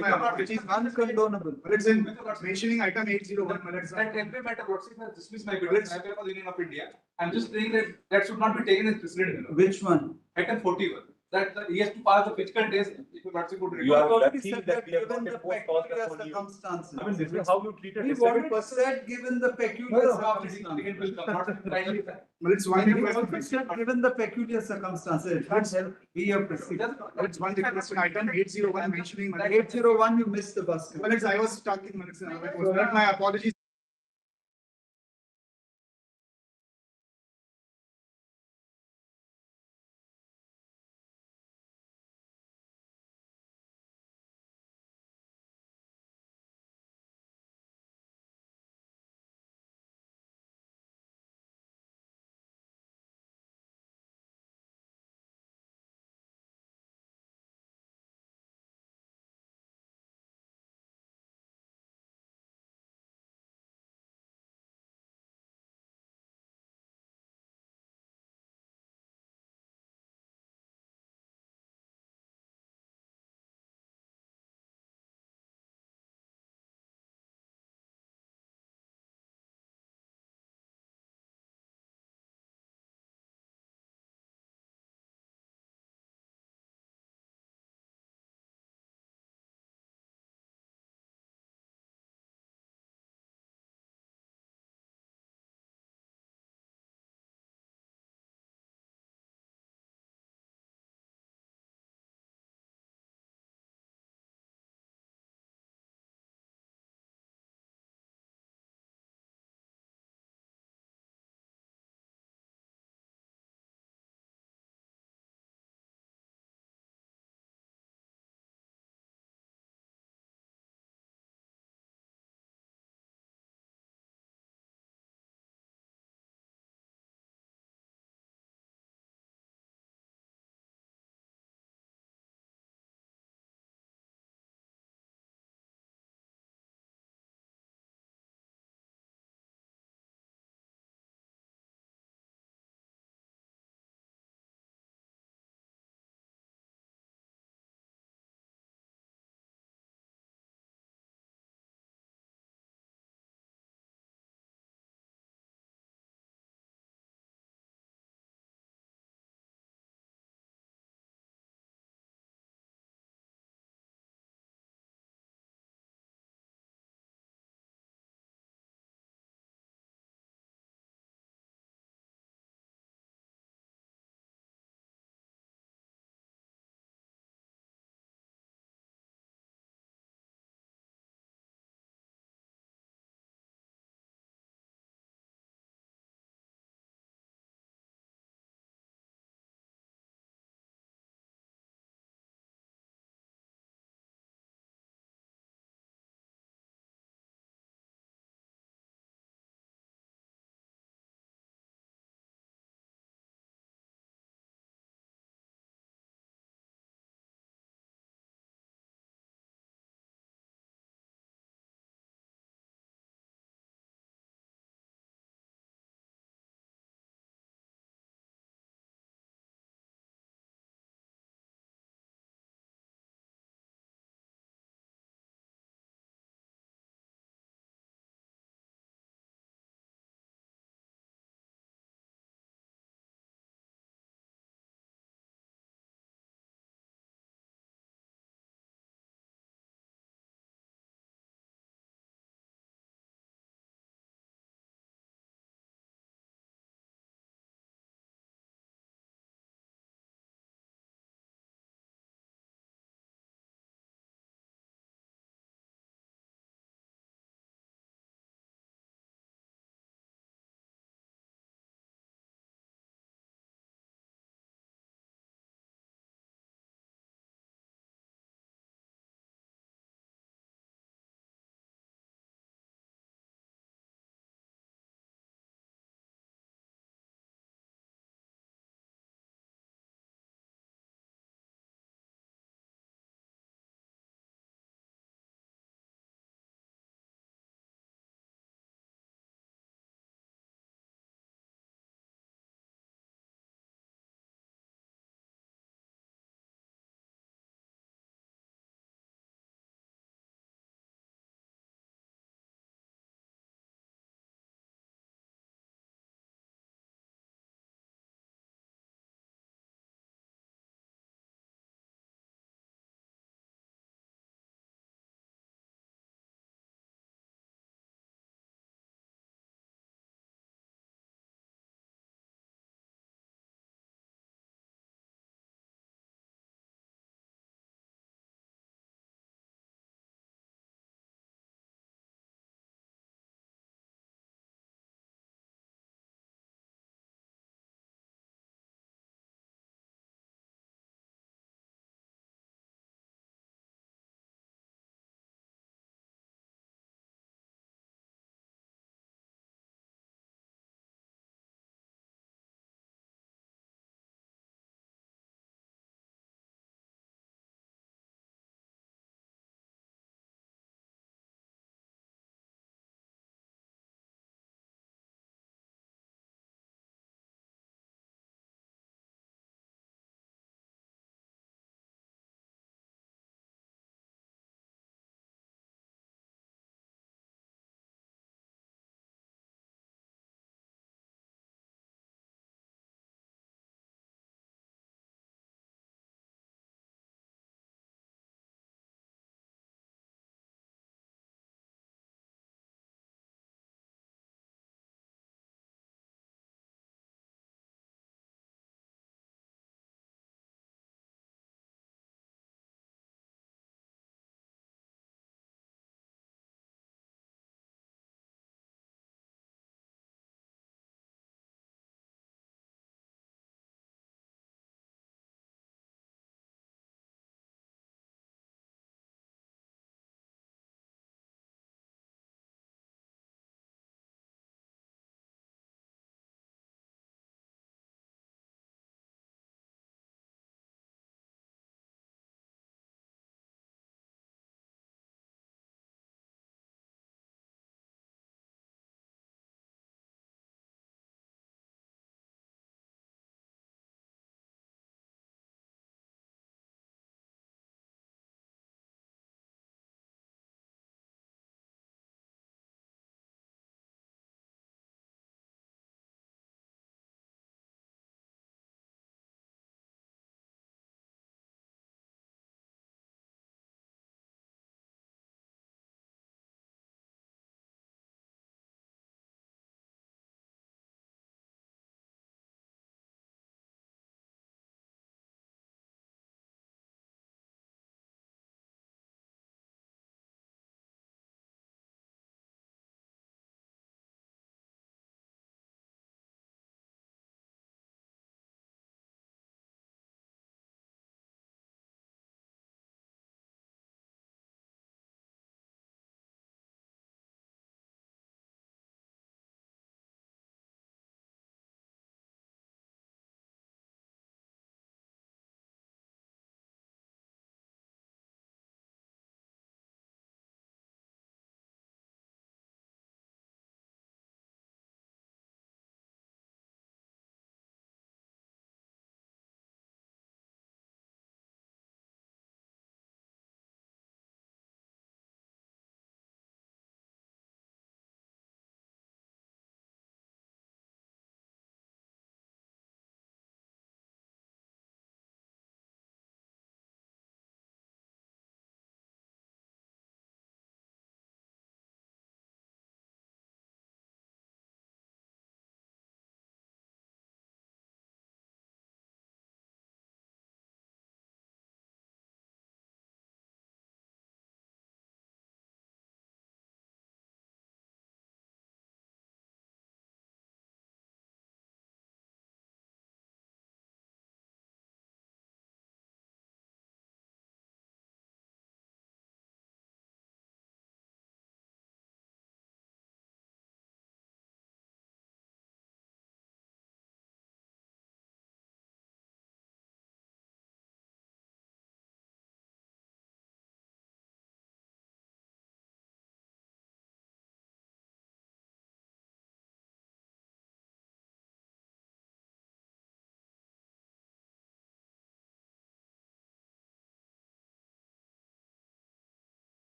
It is uncondonable. But it's in mentioning item 801. That every matter lordship has dismissed my bids. I have for the Union of India. I'm just saying that that should not be taken as precedent. Which one? Item 41. That he has to pass the physical test. If lordship would You are already lucky said that we have given not the imposed cost peculiar upon you. circumstances. I mean, this is how you treat a We've disabled already person. said, given the peculiar circumstances. But it's one We difference. also said, given the peculiar circumstances, it can't help be a procedure. It's one difference in item 801 mentioning. 801, you missed the bus. Well, I was stuck in my apologies.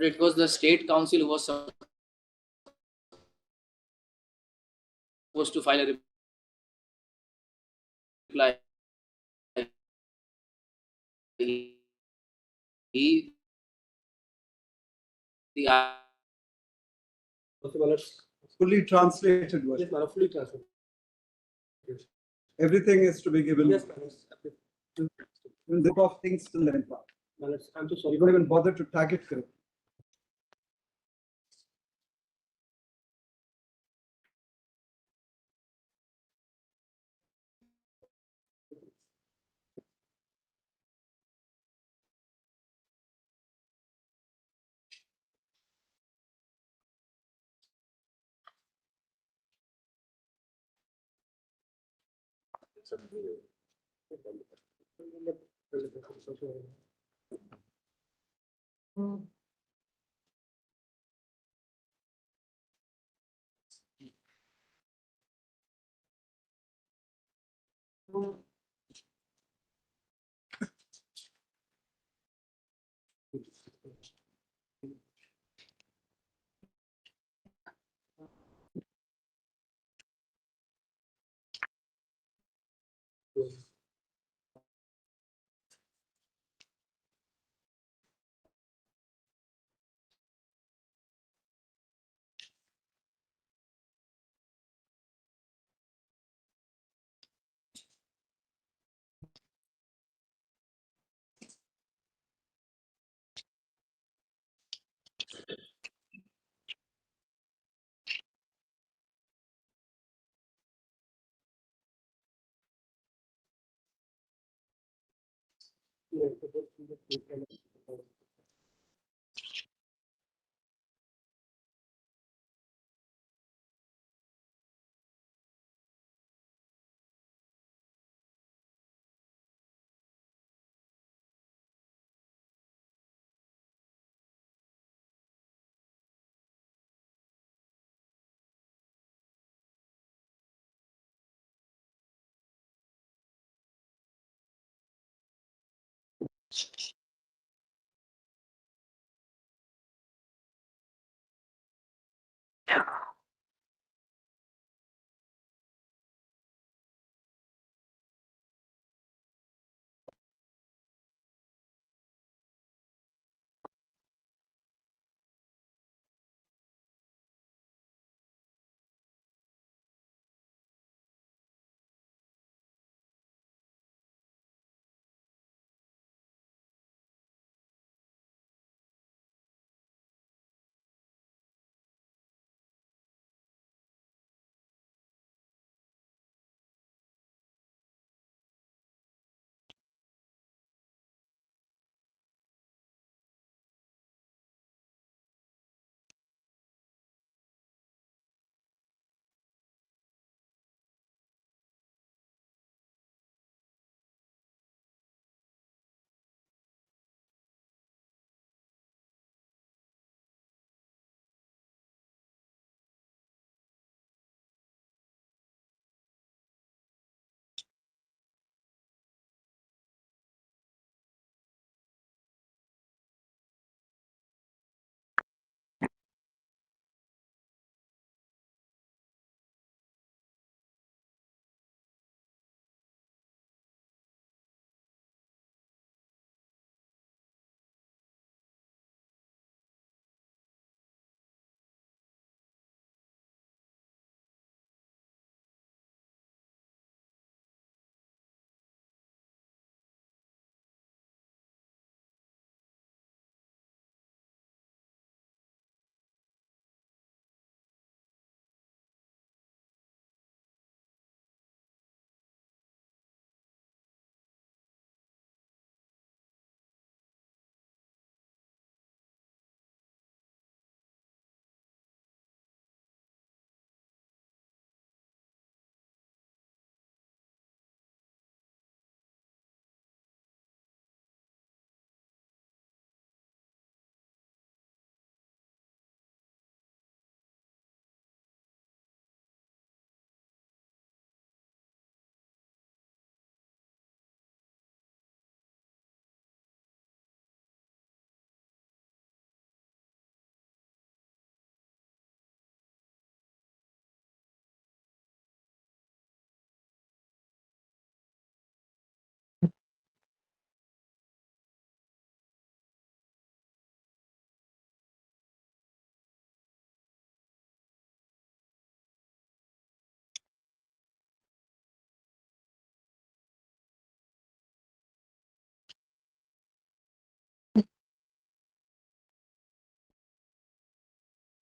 It was the state council who was supposed to file a reply. He, the Fully translated version. Fully translated. Everything is to be given. Yes, The of things still in part. I'm so sorry. You don't even bother to tag it correctly. Yeah.